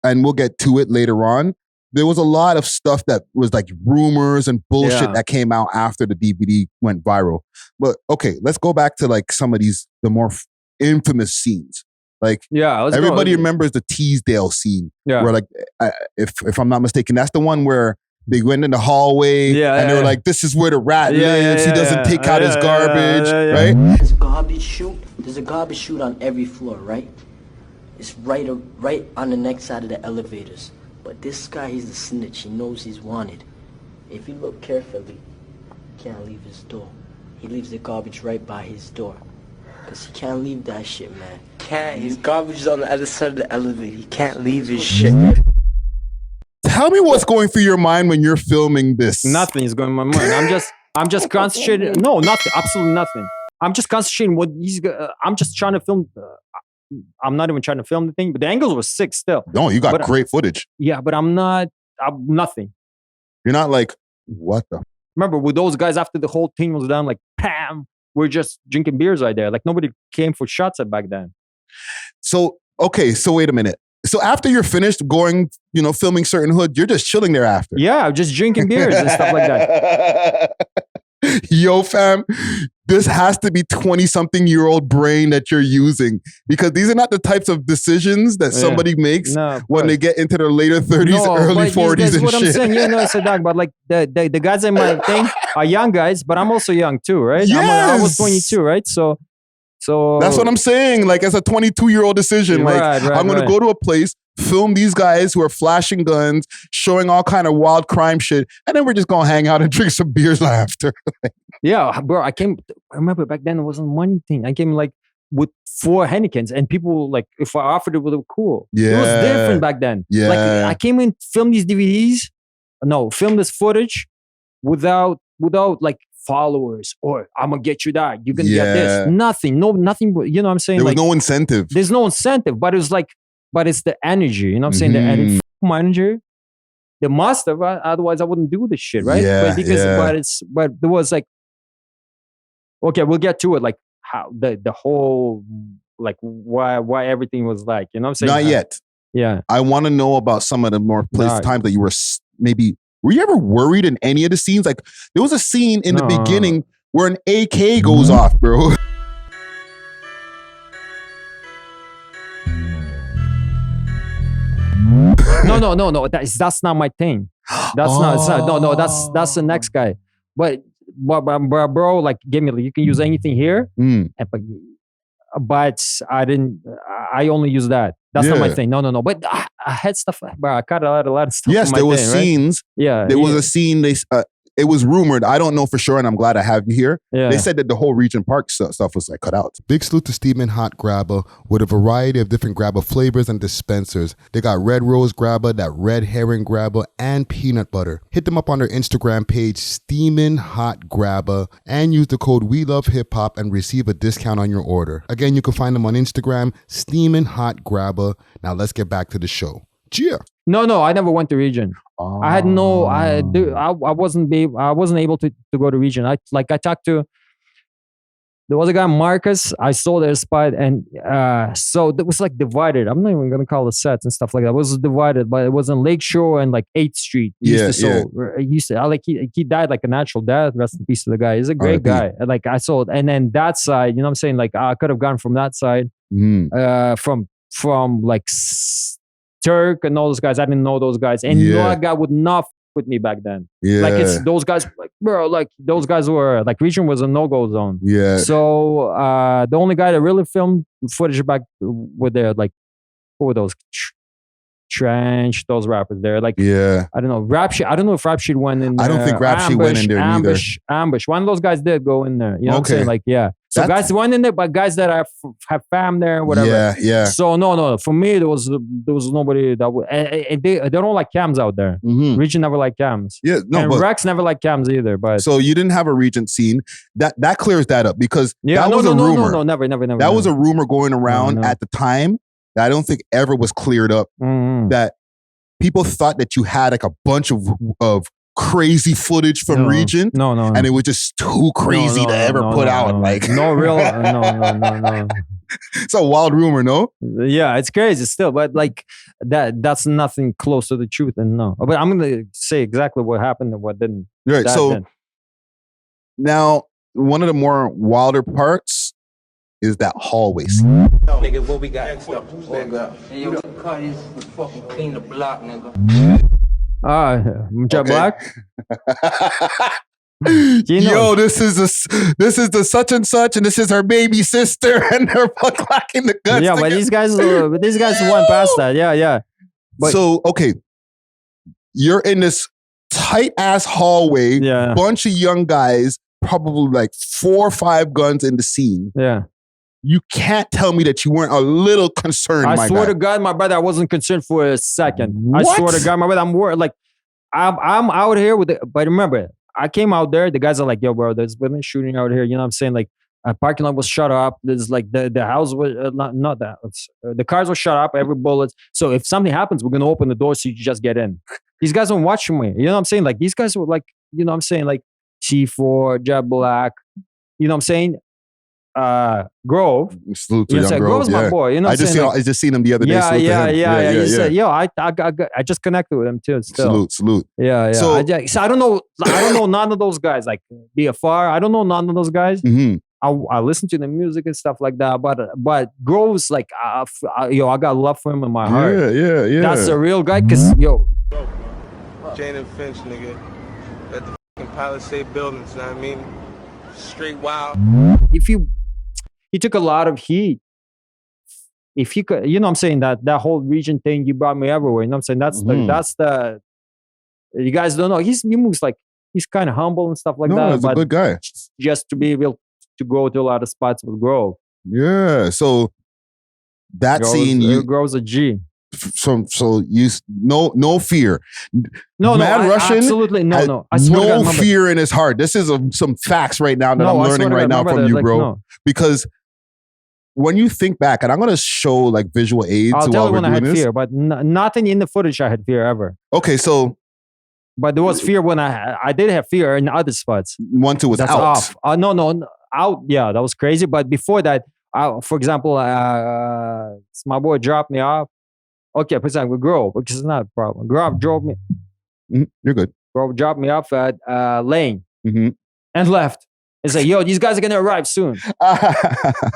and we'll get to it later on, there was a lot of stuff that was like rumors and bullshit that came out after the DVD went viral. But okay, let's go back to like some of these, the more infamous scenes. Like, everybody remembers the Teasedale scene where, like, if I'm not mistaken, that's the one where they went in the hallway and they were like, this is where the rat lives. He doesn't take out his garbage, right? There's a garbage chute on every floor, right? It's right on the next side of the elevators. But this guy, he's a snitch. He knows he's wanted. If you look carefully, he can't leave his door. He leaves the garbage right by his door. Because he can't leave that shit, man. His garbage is on the other side of the elevator. He can't leave his shit. Tell me what's going through your mind when you're filming this. Nothing is going in my mind. I'm just concentrating. No, nothing. Absolutely nothing. I'm just concentrating what he's. I'm just trying to film. I'm not even trying to film the thing, but the angles were sick still. No, you got great footage. Yeah, but I'm nothing. You're not like, what the? Remember, with those guys, after the whole thing was done, like, bam, we're just drinking beers right there. Like, nobody came for shots at back then. So, okay, so wait a minute. So after you're finished going, you know, filming certain hood, you're just chilling there after. Yeah, just drinking beers and stuff like that. Yo, fam, this has to be 20-something-year-old brain that you're using, because these are not the types of decisions that somebody makes when they get into their later 30s, early 40s and what shit. I'm saying. You know, so dog, but like the guys in my thing are young guys, but I'm also young too, right? Yes. I was 22, right? So that's what I'm saying. Like, as a 22-year-old decision, I'm going to go to a place, film these guys who are flashing guns, showing all kind of wild crime shit, and then we're just going to hang out and drink some beers after. Yeah, bro, I remember back then it wasn't a money thing. I came like with 4 Heinekens, and people, like, if I offered it, would be cool. Yeah. It was different back then. Yeah. Like, I came in, film these DVDs, film this footage without like followers, or I'm gonna get you that, you can get this. Nothing. You know what I'm saying? There was like, no incentive. There's no incentive, but it was like, but it's the energy. You know what I'm saying? The energy, my energy. They must have, otherwise I wouldn't do this shit, right? Yeah, but there was like, okay, we'll get to it. Like, how the whole, like, why everything was like, you know what I'm saying? Not yet. Yeah. I want to know about some of the more times that you were maybe. Were you ever worried in any of the scenes? Like, there was a scene in the beginning where an AK goes off, bro. No. That's not my thing. That's not. No. That's the next guy. But bro, like, give me. You can use anything here. But I didn't. I only use that. That's not my thing. No. But I had stuff, bro. I cut a lot of stuff. Yes, there was scenes. Right? Yeah, there was a scene. It was rumored. I don't know for sure, and I'm glad I have you here. Yeah. They said that the whole Regent Park stuff was like cut out. Big salute to Steamin' Hot Grabba with a variety of different grabba flavors and dispensers. They got red rose grabba, that red herring grabba, and peanut butter. Hit them up on their Instagram page, Steamin' Hot Grabba, and use the code We Love Hip Hop and receive a discount on your order. Again, you can find them on Instagram, Steamin' Hot Grabba. Now let's get back to the show. Cheer. No, I never went to Region. I had I wasn't able to go to Region. I talked to, there was a guy, Marcus. I saw their spot, and so it was like divided. I'm not even gonna call it sets and stuff like that. It was divided, but it was on Lakeshore and like 8th Street. He died like a natural death. Rest in peace to the guy. He's a great guy. Like, I saw it, and then that side, you know what I'm saying? Like, I could have gone from that side, from like Turk and all those guys. I didn't know those guys, and no, I got with enough with me back then. Yeah. Like it's those guys, like bro, like those guys were like Regent was a no-go zone. Yeah. So the only guy that really filmed footage back with their like who were those Trench, those rappers there. Like yeah. I don't know, Rap Sheet. I don't know if Rap Sheet went in there. I don't think Rap Sheet went in there neither. Ambush. One of those guys did go in there. You know what I'm saying? Like yeah. So guys went in there, but guys that have fam there, whatever. Yeah, yeah. So no. For me, there was nobody that would. And they don't like cams out there. Regent never liked cams. Yeah, no. And Rex never liked cams either. But so you didn't have a Regent scene. That clears that up because that was a rumor. No, never. That was a rumor going around at the time that I don't think ever was cleared up. That people thought that you had like a bunch of crazy footage from Regent. No. And it was just too crazy to ever put out. Like no real. No. It's a wild rumor, no? Yeah, it's crazy still, but like that's nothing close to the truth. And no, but I'm gonna say exactly what happened and what didn't. Right. So now one of the more wilder parts is that hallway scene. Nigga, what we got? Next up, stand up. Hey, yo, cut this fucking clean the block, nigga. Black. Yo, this is the such and such, and this is her baby sister, and they're clacking the guns. Yeah, but these guys went past that. Yeah. But, so okay, you're in this tight ass hallway. Yeah. Bunch of young guys, probably like 4 or 5 guns in the scene. Yeah. You can't tell me that you weren't a little concerned. I swear to God, my brother, I wasn't concerned for a second. What? I swear to God, my brother, I'm worried. Like, I'm out here with it. But remember, I came out there. The guys are like, yo, bro, there's been a shooting out here. You know what I'm saying? Like, a parking lot was shut up. There's like the house was not that. The cars were shut up. Every bullet. So if something happens, we're gonna open the door so you just get in. These guys don't watch me. You know what I'm saying? Like these guys were like, you know what I'm saying? Like C4, Jet Black. You know what I'm saying? Grove. Salute to Yonge Grove. Grove's my boy. You know, I just seen him the other day. Yeah. He said, "Yo, I just connected with him too." Still. Salute. Yeah. So I don't know. I don't know none of those guys. Like BFR, I don't know none of those guys. I listen to the music and stuff like that. But Grove's like, I got love for him in my heart. Yeah. That's a real guy. Cause Jane and Finch, nigga, at the fucking Palisade buildings. You know what I mean? Straight wild. He took a lot of heat. If he could, you know what I'm saying, that whole Regent thing, you brought me everywhere. You know what I'm saying? That's the you guys don't know. He moves like he's kind of humble and stuff like that. He's a good guy. Just to be able to go to a lot of spots with Grove. Yeah. So that scene, Grove's a G. So you no fear. Mad Russian, absolutely no. I swear no fear in his heart. This is some facts right now that I'm learning right now from you, bro. No. Because when you think back, and I'm gonna show like visual aids. I'll tell you when I had this. fear, but nothing in the footage I had fear ever. Okay, so. But there was fear when I did have fear in other spots. 1, 2 was That's out. Off. No, out. Yeah, that was crazy. But before that, for example, my boy dropped me off. Okay, for example, Grove, because it's not a problem. Grove drove me. You're good. Grove dropped me off at Lane and left. It's like, yo, these guys are gonna arrive soon.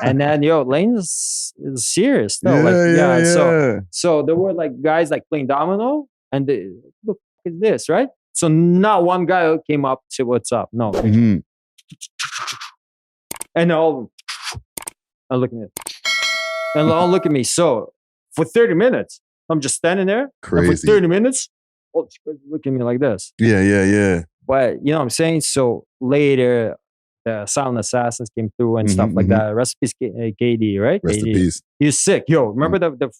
And then, Lane is serious. Though. So there were like guys like playing domino, and look at this, right? So not one guy came up to what's up. No. And all I'm looking at it. And all look at me. So for 30 minutes, I'm just standing there. Crazy. And for 30 minutes, look at me like this. Yeah. But you know what I'm saying? So later, the Silent Assassins came through and stuff like that. Rest in peace, KD, right? Rest in peace. He was sick. Yo, remember the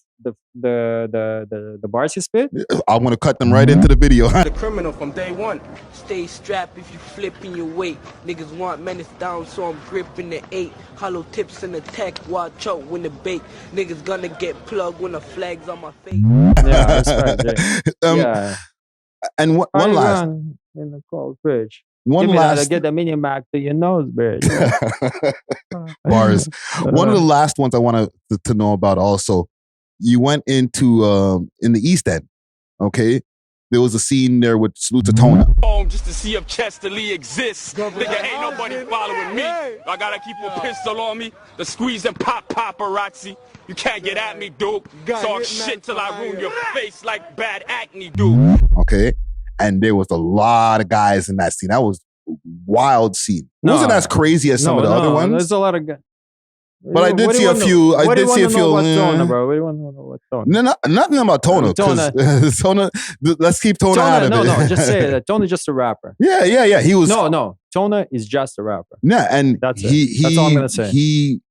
bars he spit? I want to cut them right into the video. The criminal from day one. Stay strapped if you flipping your weight. Niggas want menace down, so I'm gripping the 8. Hollow tips in the tech, watch out when the bait. Niggas gonna get plugged when the flag's on my face. Yeah, that's right. Yeah. And one last in the cold fridge. One last get the mini Mac to your nose, bitch. Bars. One of the last ones I want to know about also. You went into in the East End, okay? There was a scene there with Salute to Tona. Home just to see if Chester Lee exists. Nigga, ain't nobody following me. I gotta keep a pistol on me. The squeeze and pop paparazzi. You can't get at me, dude. Talk shit till I ruin your face like bad acne, dude. Okay. and there was a lot of guys in that scene. That was a wild scene. It wasn't as crazy as some of the other ones. There's a lot of guys. But I did see a few. I did see a few. What do you want to know, bro? What do you want to know about Tona? No, nothing about Tona. Tona. Let's keep Tona out of it. No. Just say that Tona's just a rapper. Yeah. He was. No. Tona is just a rapper. Yeah, and that's all I'm gonna say. He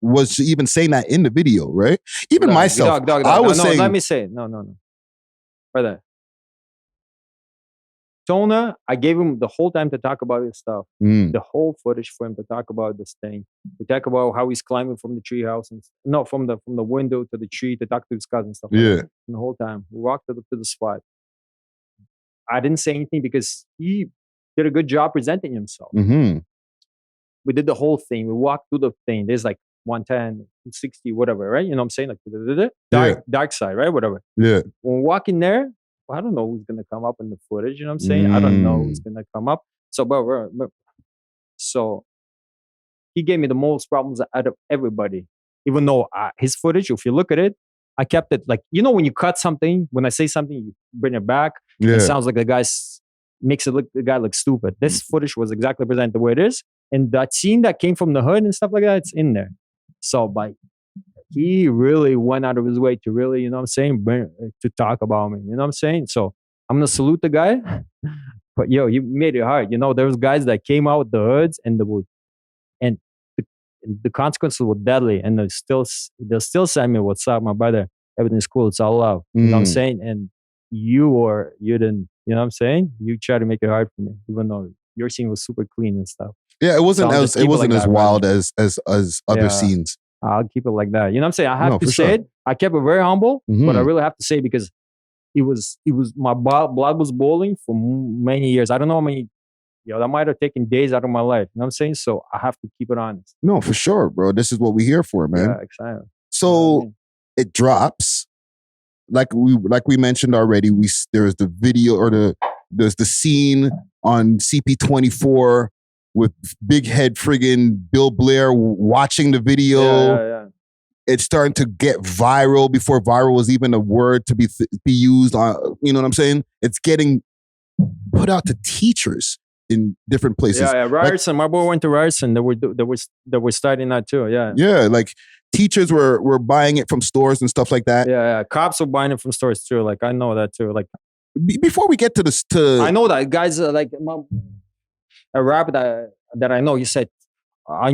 was even saying that in the video, right? Even myself, I was saying. Let me say, no, brother. Tona, I gave him the whole time to talk about his stuff. The whole footage for him to talk about this thing. To talk about how he's climbing from the treehouse and from the window to the tree to talk to his cousin and stuff. Like that. And the whole time we walked to the spot. I didn't say anything because he did a good job presenting himself. Mm-hmm. We did the whole thing. We walked through the thing. There's like 110, 60, whatever, right? You know what I'm saying? Like dark side, right? Whatever. Yeah. When we walk in there, I don't know who's going to come up in the footage, you know what I'm saying? I don't know who's going to come up. So, so he gave me the most problems out of everybody. Even though his footage, if you look at it, I kept it like, you know, when you cut something, when I say something, you bring it back. It sounds like the guy looks stupid. This footage was exactly presented the way it is. And that scene that came from the hood and stuff like that, it's in there. So, he really went out of his way to really, you know what I'm saying, to talk about me. You know what I'm saying? So I'm going to salute the guy. But yo, you made it hard. You know, there was guys that came out with the hoods and the consequences were deadly. And they'll still send me, what's up, my brother? Everything's cool. It's all love. You know what I'm saying? And you didn't, you know what I'm saying? You tried to make it hard for me, even though your scene was super clean and stuff. Yeah, it wasn't as wild as other scenes. I'll keep it like that. You know what I'm saying? I have to say it. I kept it very humble, but I really have to say it because it was my blood was boiling for many years. I don't know how many, that might have taken days out of my life. You know what I'm saying? So I have to keep it honest. No, for sure, bro. This is what we're here for, man. Yeah, exactly. So it drops. Like we mentioned already, there's the video there's the scene on CP24 with big head friggin' Bill Blair watching the video. Yeah. It's starting to get viral before viral was even a word to be used on, you know what I'm saying? It's getting put out to teachers in different places. Yeah. Ryerson, my boy went to Ryerson. They were starting that too. Yeah. Yeah, like teachers were buying it from stores and stuff like that. Yeah. Cops were buying it from stores too. Like I know that too. Like before we get to this, I know that guys like a rapper that I know. He said, I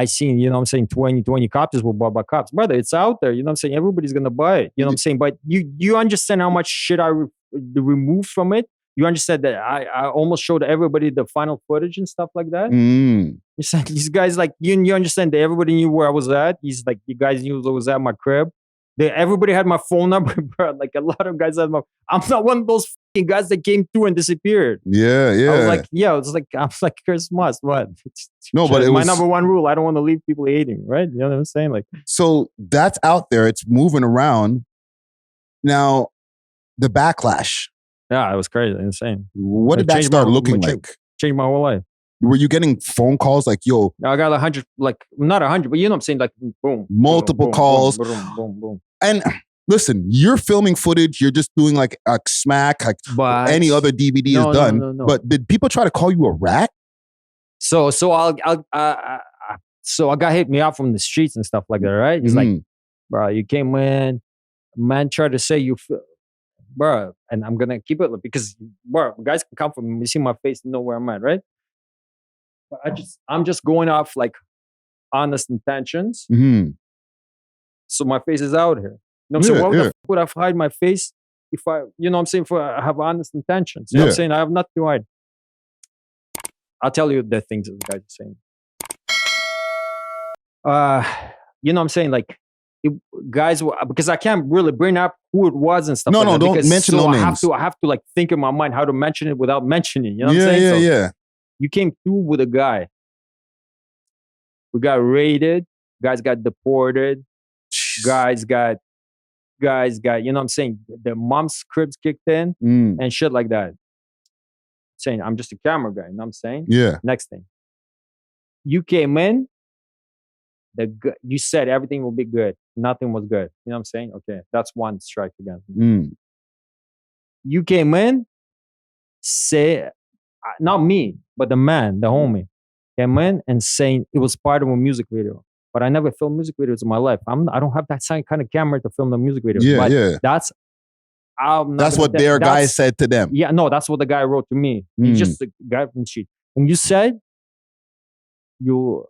seen, you know what I'm saying, 20 copies were bought by cops. Brother, it's out there. You know what I'm saying? Everybody's going to buy it. You know what I'm saying? But you understand how much shit I removed from it? You understand that I almost showed everybody the final footage and stuff like that? You said these guys, like, you understand that everybody knew where I was at? He's like, you guys knew I was at my crib. Everybody had my phone number, bro. Like, a lot of guys had I'm not one of those fucking guys that came through and disappeared. Yeah. I was like Christmas. What? No, but it my was number one rule. I don't want to leave people hating, right? You know what I'm saying? Like, so that's out there. It's moving around. Now, the backlash. Yeah, it was crazy, insane. What did that start looking like? Changed my whole life. Were you getting phone calls like, yo? I got 100, like, not 100, but you know what I'm saying? Like, boom. Multiple boom, calls. Boom. And listen, you're filming footage. You're just doing like a smack, like any other DVD is done. No. But did people try to call you a rat? So I got hit me up from the streets and stuff like that, right? He's like, bro, you came in, man tried to say you bro, and I'm gonna keep it because, bro, guys can come from me, see my face, and know where I'm at, right? But I'm just going off like honest intentions. So my face is out here. You know what I'm saying? Why the fuck would I hide my face if I, you know what I'm saying, if I have honest intentions? You know what I'm saying? I have nothing to hide. I'll tell you the things that the guys are saying. You know what I'm saying? Like, guys, because I can't really bring up who it was and stuff. No, don't mention no names. I have to like think in my mind how to mention it without mentioning. You know what I'm saying? Yeah. You came through with a guy. We got raided. Guys got deported. Guys got, you know what I'm saying? The mom's cribs kicked in and shit like that. Saying, I'm just a camera guy. You know what I'm saying? Yeah. Next thing. You came in. You said everything will be good. Nothing was good. You know what I'm saying? Okay. That's one strike again. You came in. say, not me, but the homie, came in and saying it was part of a music video. But I never filmed music videos in my life. I don't have that same kind of camera to film the music videos. Yeah, but yeah. That's what their guy said to them. Yeah, no, that's what the guy wrote to me. He's just the guy from the street. And you said you'll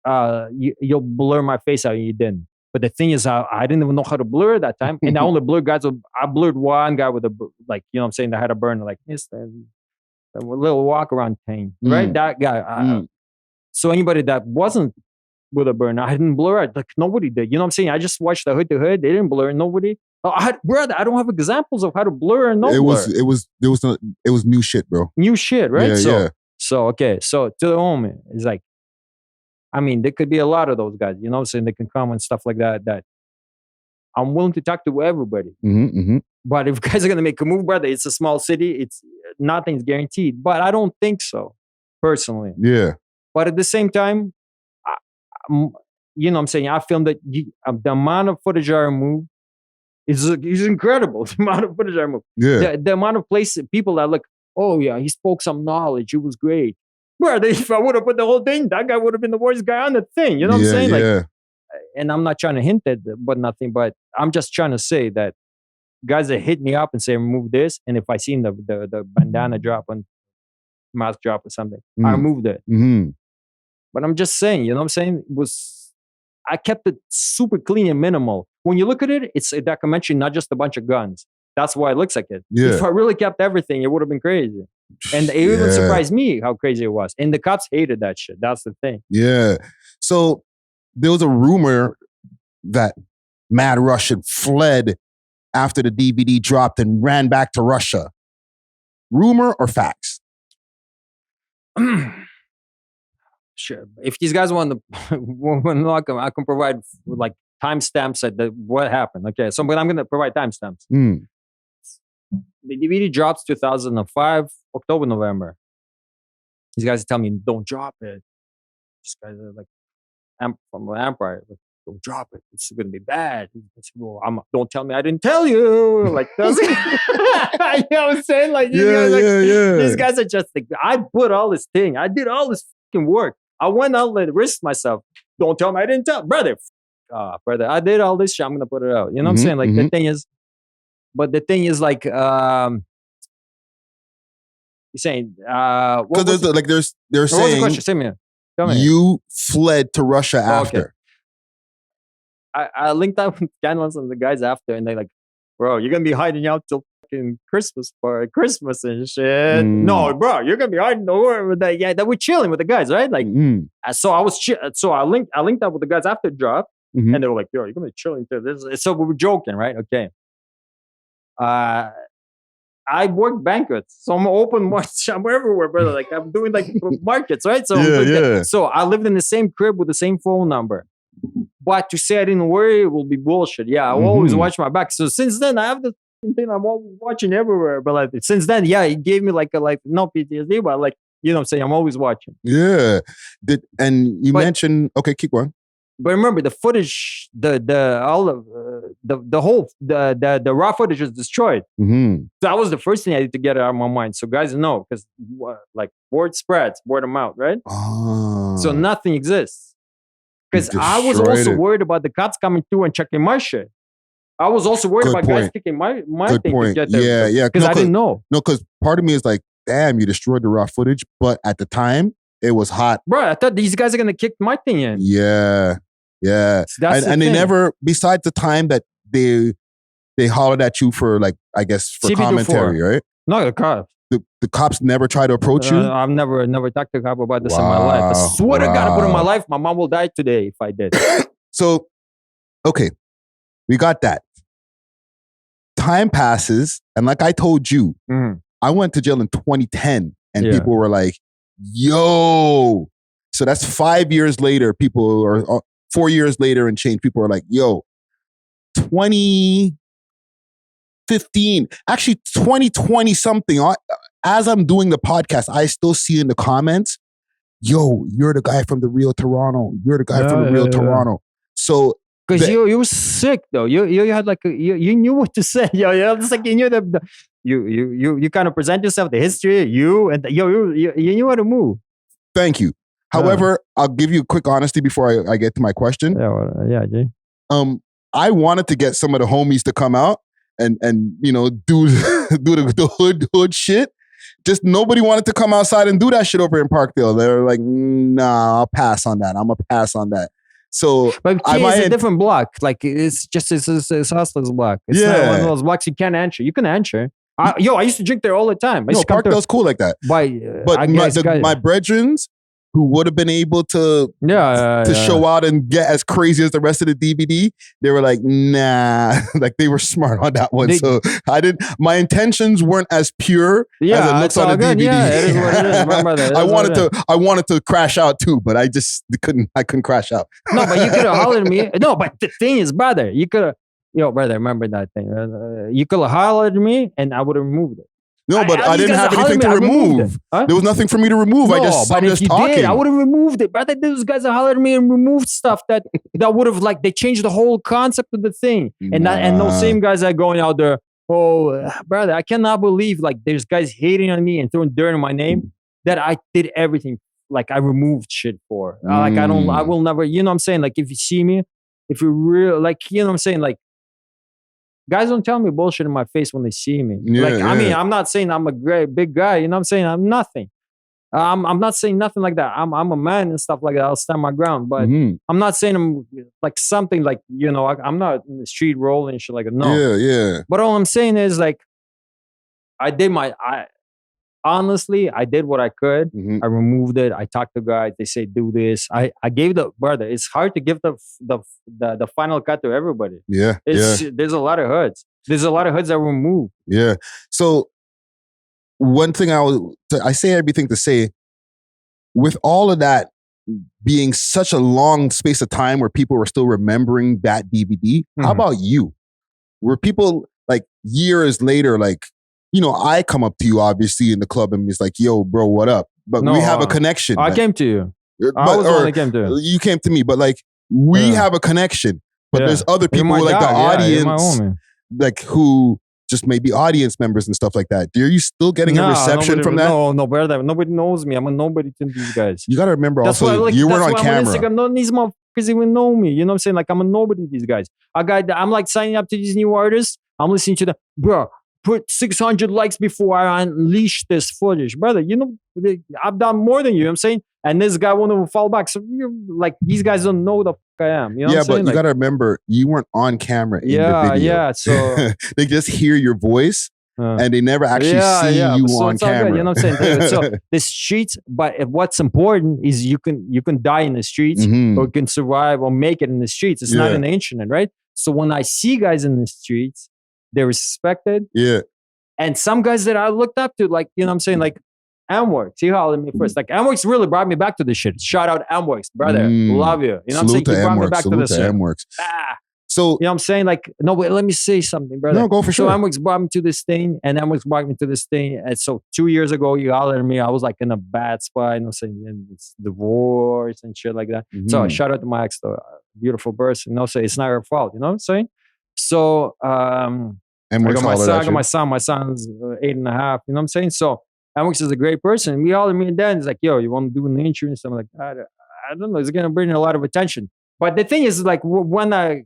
blur my face out, and you didn't. But the thing is, I didn't even know how to blur at that time. And I only blurred guys I blurred one guy with a, like, you know what I'm saying, that had a burner, like this, a little walk around thing, right? That guy. So anybody that wasn't with a burner, I didn't blur it. Like, nobody did. You know what I'm saying? I just watched the hood to hood. They didn't blur. Nobody. Brother, I don't have examples of how to blur and no blur. It was new shit, bro. New shit, right? Yeah, So okay. So to the homie, it's like, I mean, there could be a lot of those guys, you know what I'm saying? They can come and stuff like that. That I'm willing to talk to everybody. But if guys are going to make a move, brother, it's a small city. Nothing's guaranteed. But I don't think so, personally. Yeah. But at the same time, you know what I'm saying? I filmed that the amount of footage I removed is incredible. The amount of footage I removed. Yeah. The amount of people that look, oh yeah, he spoke some knowledge. It was great. Brother, if I would have put the whole thing, that guy would have been the worst guy on the thing. You know what I'm saying? Like, and I'm not trying to hint at but I'm just trying to say that guys that hit me up and say, remove this, and if I seen the bandana drop and mask drop or something, I removed it. But I'm just saying, you know what I'm saying? I kept it super clean and minimal. When you look at it, it's a documentary, not just a bunch of guns. That's why it looks like it. Yeah. If I really kept everything, it would have been crazy. And it even surprised me how crazy it was. And the cops hated that shit. That's the thing. Yeah. So there was a rumor that Mad Russian fled after the DVD dropped and ran back to Russia. Rumor or facts? Sure. If these guys want to, I can provide like timestamps at what happened. Okay. So, but I'm going to provide timestamps. The DVD drops 2005, October, November. These guys tell me, don't drop it. These guys are like, from the Empire, like, don't drop it. It's going to be bad. Don't tell me I didn't tell you. Like, you know what I'm saying? Like, these guys are just like, I put all this thing. I did all this fucking work. I went out and risked myself. Don't tell me I didn't tell. Brother, I did all this shit. I'm going to put it out. You know what I'm saying? Like, the thing is, like, you're saying, because they're saying, the question? Tell me. You fled to Russia after. Okay. I linked up with Canlans and the guys after, and they're like, bro, you're going to be hiding out till fucking Christmas and shit. No, bro, you're going to be hiding over that. Yeah, that we're chilling with the guys, right? Like, so I linked up with the guys after drop, and they were like, yo, you're going to be chilling till this. So we were joking, right? Okay. I work banquets, so I'm open much. I'm everywhere, brother. Like, I'm doing like markets, right? So So I lived in the same crib with the same phone number. But to say I didn't worry, it will be bullshit. Yeah, I will always watch my back. So since then, I have the thing I'm always watching everywhere. But like since then, yeah, he gave me like no PTSD, but like, you know what I'm saying, I'm always watching. Yeah. Mentioned, okay, keep going. But remember, the footage, the raw footage was destroyed. That was the first thing I had to get out of my mind. So guys know, because like word spreads, word of mouth, right? So nothing exists. Because I was also worried about the cops coming through and checking my shit. I was also worried about guys kicking my thing to get there. Yeah. Because I didn't know. No, because part of me is like, damn, you destroyed the raw footage. But at the time, it was hot. Bro, I thought these guys are going to kick my thing in. Yeah. Yeah. And they never, besides the time that they hollered at you for like, I guess, for CB commentary, right? No, the cops. The cops never try to approach you? I've never talked to a cop about this in my life. I swear to God, I put in my life, my mom will die today if I did. So, okay, we got that. Time passes, and like I told you, I went to jail in 2010, and people were like, yo. So that's 5 years later, 4 years later and change, people are like, yo, 2015, actually 2020 something. As I'm doing the podcast, I still see in the comments, yo, you're the guy from the real Toronto. You're the guy from the real Toronto. So Because you were sick though. You had like you knew what to say. Yo, it's like you knew that you kind of present yourself, the history, you knew how to move. Thank you. However, I'll give you a quick honesty before I get to my question. Yeah, Jay. I wanted to get some of the homies to come out and do the hood shit. Just nobody wanted to come outside and do that shit over in Parkdale. They were like, nah, I'll pass on that. I'm gonna pass on that. So, but it's a different block. Like it's Hustler's block. It's not one of those blocks you can't enter. You can enter. I used to drink there all the time. Parkdale's cool like that. But my brethrens who would have been able to show out and get as crazy as the rest of the DVD, they were like, nah, like they were smart on that one. So my intentions weren't as pure as it looks on the DVD. Yeah, it is what it is. Remember that. I wanted to crash out too, but I just couldn't crash out. No, but you could have hollered at me. No, but the thing is, brother, you could have, brother, remember that thing. You could have hollered at me and I would have removed it. No, but I didn't have anything to remove. Huh? There was nothing for me to remove. No, I'm just talking. Did, I would have removed it. Brother, those guys that hollered at me and removed stuff that would have they changed the whole concept of the thing. And those same guys that are going out there, brother, I cannot believe there's guys hating on me and throwing dirt on my name that I did everything. I removed shit for. I will never, you know what I'm saying? If you see me, if you're real, you know what I'm saying? Guys don't tell me bullshit in my face when they see me. I mean, I'm not saying I'm a great big guy. You know what I'm saying? I'm nothing. I'm not saying nothing like that. I'm a man and stuff like that. I'll stand my ground. But I'm not saying I'm something I'm not in the street rolling and shit like that. No. Yeah. But all I'm saying is honestly, I did what I could. I removed it. I talked to guys. They say, do this. I gave brother. It's hard to give the final cut to everybody. Yeah. There's a lot of hoods. There's a lot of hoods that were removed. Yeah. So one thing I say everything to say, with all of that being such a long space of time where people were still remembering that DVD, how about you? Were people years later, I come up to you obviously in the club and it's like, yo, bro, what up? But we have a connection. I came to you. I was the one that came to you. You came to me, but we have a connection. But there's other people the audience, who just maybe audience members and stuff like that. Are you still getting a reception from that? No, brother. Nobody knows me. I'm a nobody to these guys. You got to remember also, you weren't on camera. None of these motherfuckers even know me. You know what I'm saying? I'm a nobody to these guys. I'm signing up to these new artists. I'm listening to them. Bro, put 600 likes before I unleash this footage. Brother, I've done more than you know what I'm saying? And this guy won't even fall back. So these guys don't know the fuck I am. You know what I'm saying? But you got to remember, you weren't on camera in the video. Yeah, so... they just hear your voice and they never actually see you on camera. Good, you know what I'm saying? So the streets, but what's important is you can die in the streets or you can survive or make it in the streets. It's not in the internet, right? So when I see guys in the streets, they're respected. Yeah. And some guys that I looked up to, you know what I'm saying? Mworks, he hollered at me first. Mworks really brought me back to this shit. Shout out Mworks, brother. Love you. You know what I'm saying? He brought me back to this shit. So, you know what I'm saying? No, wait, let me say something, brother. No, go for sure. So Mworks brought me to this thing, and Mworks brought me to this thing. And so 2 years ago, you hollered at me. I was in a bad spot, you know what I'm saying? It's divorce and shit like that. So shout out to my ex, though. Beautiful person. You know, so it's not her fault. You know what I'm saying? So, I got my son. My son's 8.5. You know what I'm saying? So Mworks is a great person. We all me and Dan is yo, you want to do an insurance? I'm like, I don't know. It's gonna bring a lot of attention. But the thing is, when I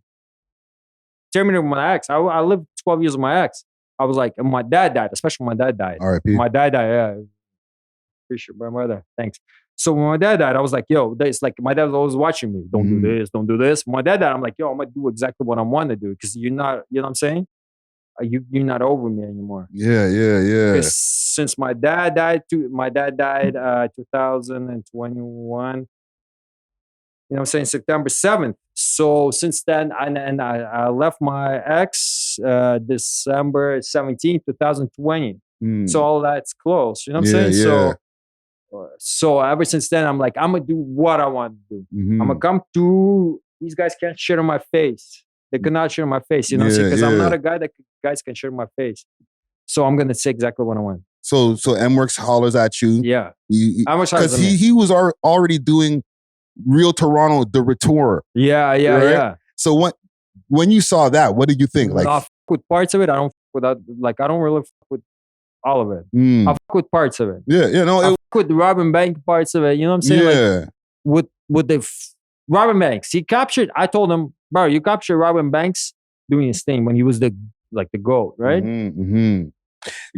terminated with my ex, I lived 12 years with my ex. I was and my dad died. Especially when my dad died. R.I.P. My dad died. Yeah, appreciate it, brother. Thanks. So when my dad died, I was yo, it's my dad was always watching me. Don't do this, don't do this. When my dad died, I'm yo, I'm gonna do exactly what I want to do because you're not, you know what I'm saying? You're not over me anymore. Yeah. Because since my dad died 2021. You know what I'm saying? September 7th. So since then, I left my ex December 17th, 2020. So all that's close. You know what I'm saying? So ever since then, I'm I'm gonna do what I want to do. I'm gonna come through. These guys can't shit on my face. They cannot shit on my face. You know what I'm saying? Because I'm not a guy that guys can shit on my face. So I'm gonna say exactly what I want. So Mworks hollers at you. Yeah. Because he was already doing Real Toronto, the retour. Yeah. So when you saw that, what did you think? Like, I fuck with parts of it. I don't fuck with that. Like, I don't really fuck with all of it. I fuck with parts of it. Yeah, I fuck with the Robin Bank parts of it. You know what I'm saying? Yeah. Like, with the Robin Banks, he captured. I told him, bro, you captured Robin Banks doing his thing when he was the GOAT, right?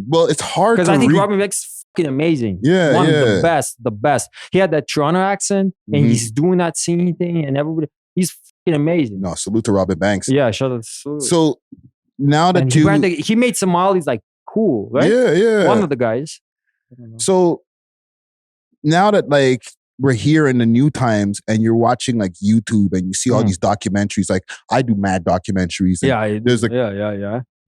Well, it's hard because I think Robin Banks is fucking amazing. Yeah, one of the best. He had that Toronto accent, and he's doing that singing thing, and everybody. He's fucking amazing. No, salute to Robin Banks. Yeah, shout out. Salute. So now that he made Somalis like cool, right? Yeah. One of the guys. So now that like we're here in the new times and you're watching like YouTube and you see all these documentaries, like I do mad documentaries. There's like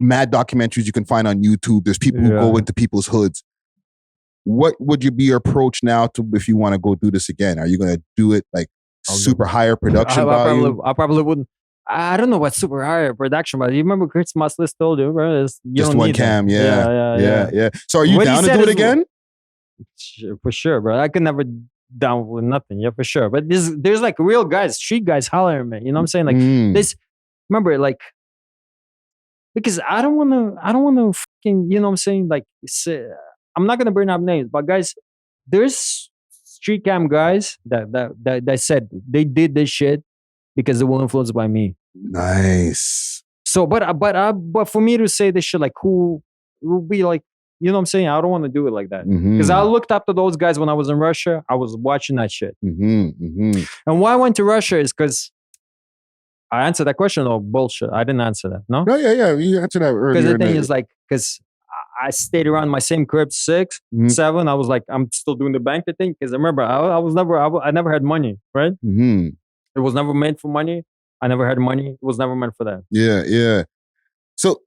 mad documentaries you can find on YouTube. There's people who go into people's hoods. What would you be your approach now to if you want to go do this again? Are you going to do it like super higher production value? I probably wouldn't. I don't know what super higher production, but you remember Chris Muslis told you, bro? Just one cam, yeah. So are you down to do it again? For sure, bro. I could never down with nothing. Yeah, for sure. But there's like real guys, street guys hollering, man. You know what I'm saying? Like this. Remember, like, because I don't want to fucking, you know what I'm saying? Like, I'm not gonna bring up names, but guys, there's street cam guys that said they did this shit because they were influenced by me. Nice. So, but for me to say this shit, like, who will be like, you know what I'm saying? I don't want to do it like that. Because I looked up to those guys when I was in Russia. I was watching that shit. And why I went to Russia is because I answered that question. Oh, bullshit. I didn't answer that. No? No, yeah. You answered that earlier. Because the thing is like, because I stayed around my same crib 6, 7. I was like, I'm still doing the banker thing. Because remember, I never had money, right? It was never made for money. I never had money. It was never meant for that. Yeah. So,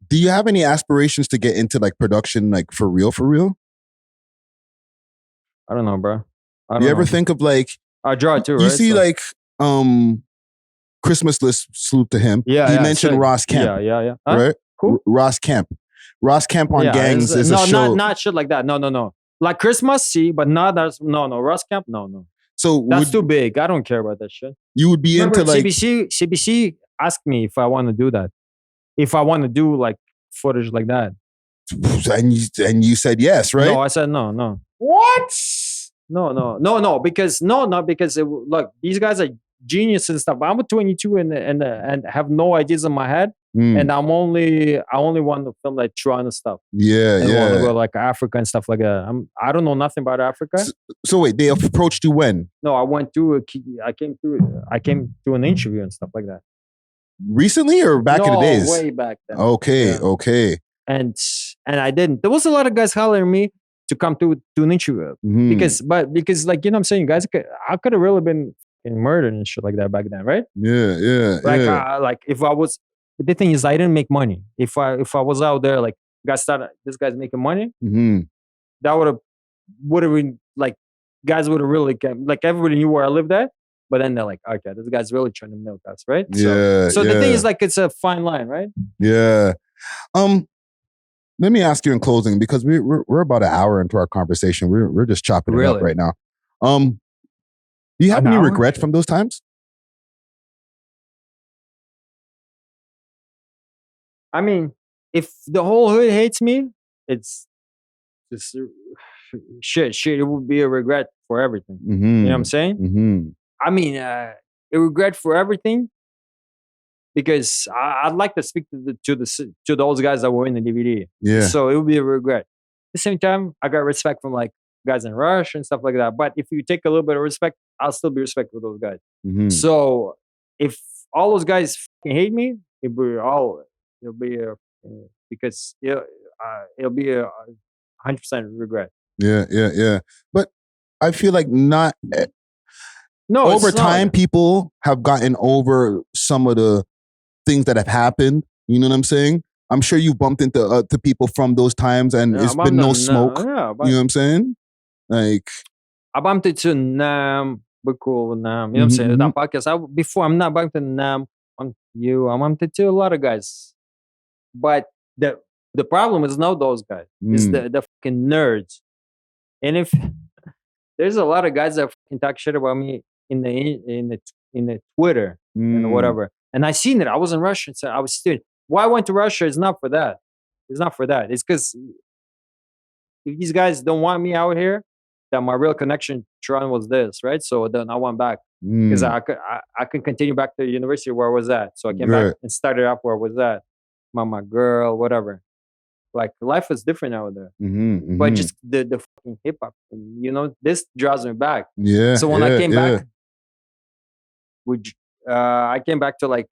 do you have any aspirations to get into like production, like for real? I don't know, bro. You ever think of like I draw too, right? You see, like Christmas list, salute to him. Yeah, he mentioned Ross Kemp. Yeah. Huh? Right? Cool. Ross Kemp on Gangs is a show. Not shit like that. No. Like Christmas, see, but not that's no. Ross Kemp, no. So that's too big. I don't care about that shit. You would be into like CBC asked me if I want to do that. If I want to do like footage like that. And you said yes, right? No, I said no. What? No, because look, these guys are genius and stuff. I'm 22 and have no ideas in my head. And I only want to film like Toronto stuff. Yeah. Want to go like Africa and stuff like that. I don't know nothing about Africa. So wait, they approached you when? No, I came to an interview and stuff like that. Recently or back in the days? Way back then. Okay. And I didn't. There was a lot of guys hollering me to come to an interview because like, you know what I'm saying, guys, I could have really been murdered and shit like that back then, right? Yeah. Like if I was, the thing is, I didn't make money. If I was out there, like, this guy's making money, that would have been like, guys would have really like everybody knew where I lived at. But then they're like, okay, this guy's really trying to milk us, right? So the thing is, like, it's a fine line, right? Yeah. Let me ask you in closing, because we're about an hour into our conversation. We're just chopping it up right now. Do you have any regrets from those times? I mean, if the whole hood hates me, it's just shit. It would be a regret for everything. You know what I'm saying? I mean, a regret for everything, because I'd like to speak to those guys that were in the DVD. Yeah. So it would be a regret. At the same time, I got respect from like guys in Rush and stuff like that. But if you take a little bit of respect, I'll still be respectful of those guys. So if all those guys hate me, it'll be because it'll be a 100% regret. Yeah. But I feel like not. No, over time, people have gotten over some of the things that have happened. You know what I'm saying? I'm sure you bumped into to people from those times, and it's been no smoke. You know what I'm saying? Like, I bumped into Nam, Bukul with Nam. You know what I'm saying? That podcast. Before, I'm not bumped into Nam. I bumped into a lot of guys, but the problem is not those guys. It's the fucking nerds. And if there's a lot of guys that fucking talk shit about me in the Twitter and whatever, And I seen it. I was in Russia. So I was still. Why I went to Russia is not for that. It's not for that. It's because if these guys don't want me out here, that my real connection to Toronto was this, right? So then I went back because I could continue back to the university where I was at. So I came back and started up where I was at. My girl, whatever. Like life is different out there. But just the fucking hip hop, this draws me back. Yeah. So when I came back, I came back to like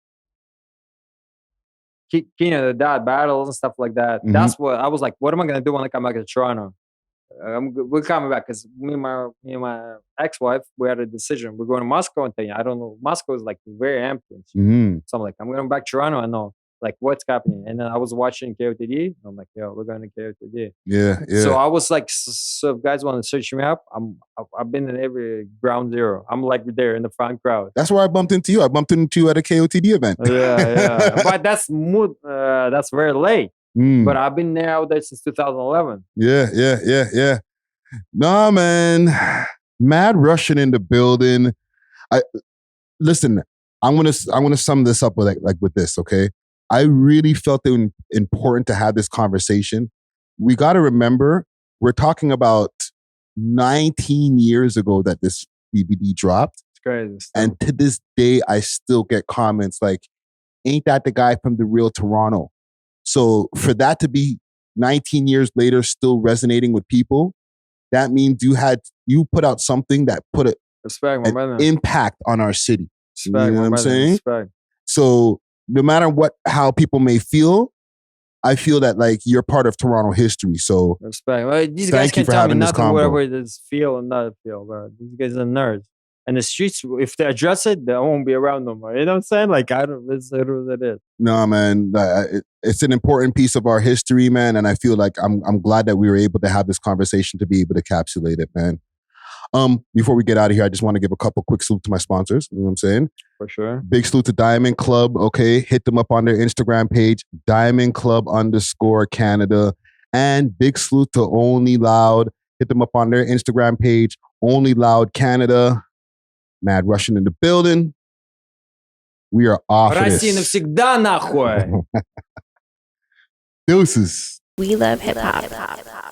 King of the Dad battles and stuff like that. That's what I was like. What am I gonna do when I come back to Toronto? We're coming back because me and my ex-wife, we had a decision. We're going to Moscow and thing. I don't know. Moscow is like very empty. So I'm like, I'm going back to Toronto. I know like what's happening. And then I was watching KOTD. I'm like, yo, we're going to KOTD. Yeah. So I was like, so if guys want to search me up, I've been in every ground zero. I'm like there in the front crowd. That's where I bumped into you. I bumped into you at a KOTD event. Yeah. But that's very late. But I've been out there since 2011. Yeah. Nah, man. Mad Russian in the building. Listen. I'm gonna sum this up with this. Okay. I really felt it important to have this conversation. We got to remember we're talking about 19 years ago that this DVD dropped. It's crazy. And to this day, I still get comments like, "Ain't that the guy from the real Toronto?" So for that to be 19 years later still resonating with people, that means you put out something that put an impact on our city. You know what I'm saying? So no matter how people may feel, I feel that like you're part of Toronto history. So respect. Well, these guys can't tell me nothing whatever it is feel and not feel, bro. These guys are nerds. And the streets, if they address it, they won't be around no more. You know what I'm saying? Like, it's what it is. No, man. It's an important piece of our history, man. And I feel like I'm glad that we were able to have this conversation to be able to encapsulate it, man. Before we get out of here, I just want to give a couple quick salute to my sponsors. You know what I'm saying? For sure. Big salute to Diamond Club. Okay. Hit them up on their Instagram page, Diamond Club _Canada. And big salute to Only Loud. Hit them up on their Instagram page, Only Loud Canada. Mad Russian in the building. We are off of this. Deuces. We love hip hop.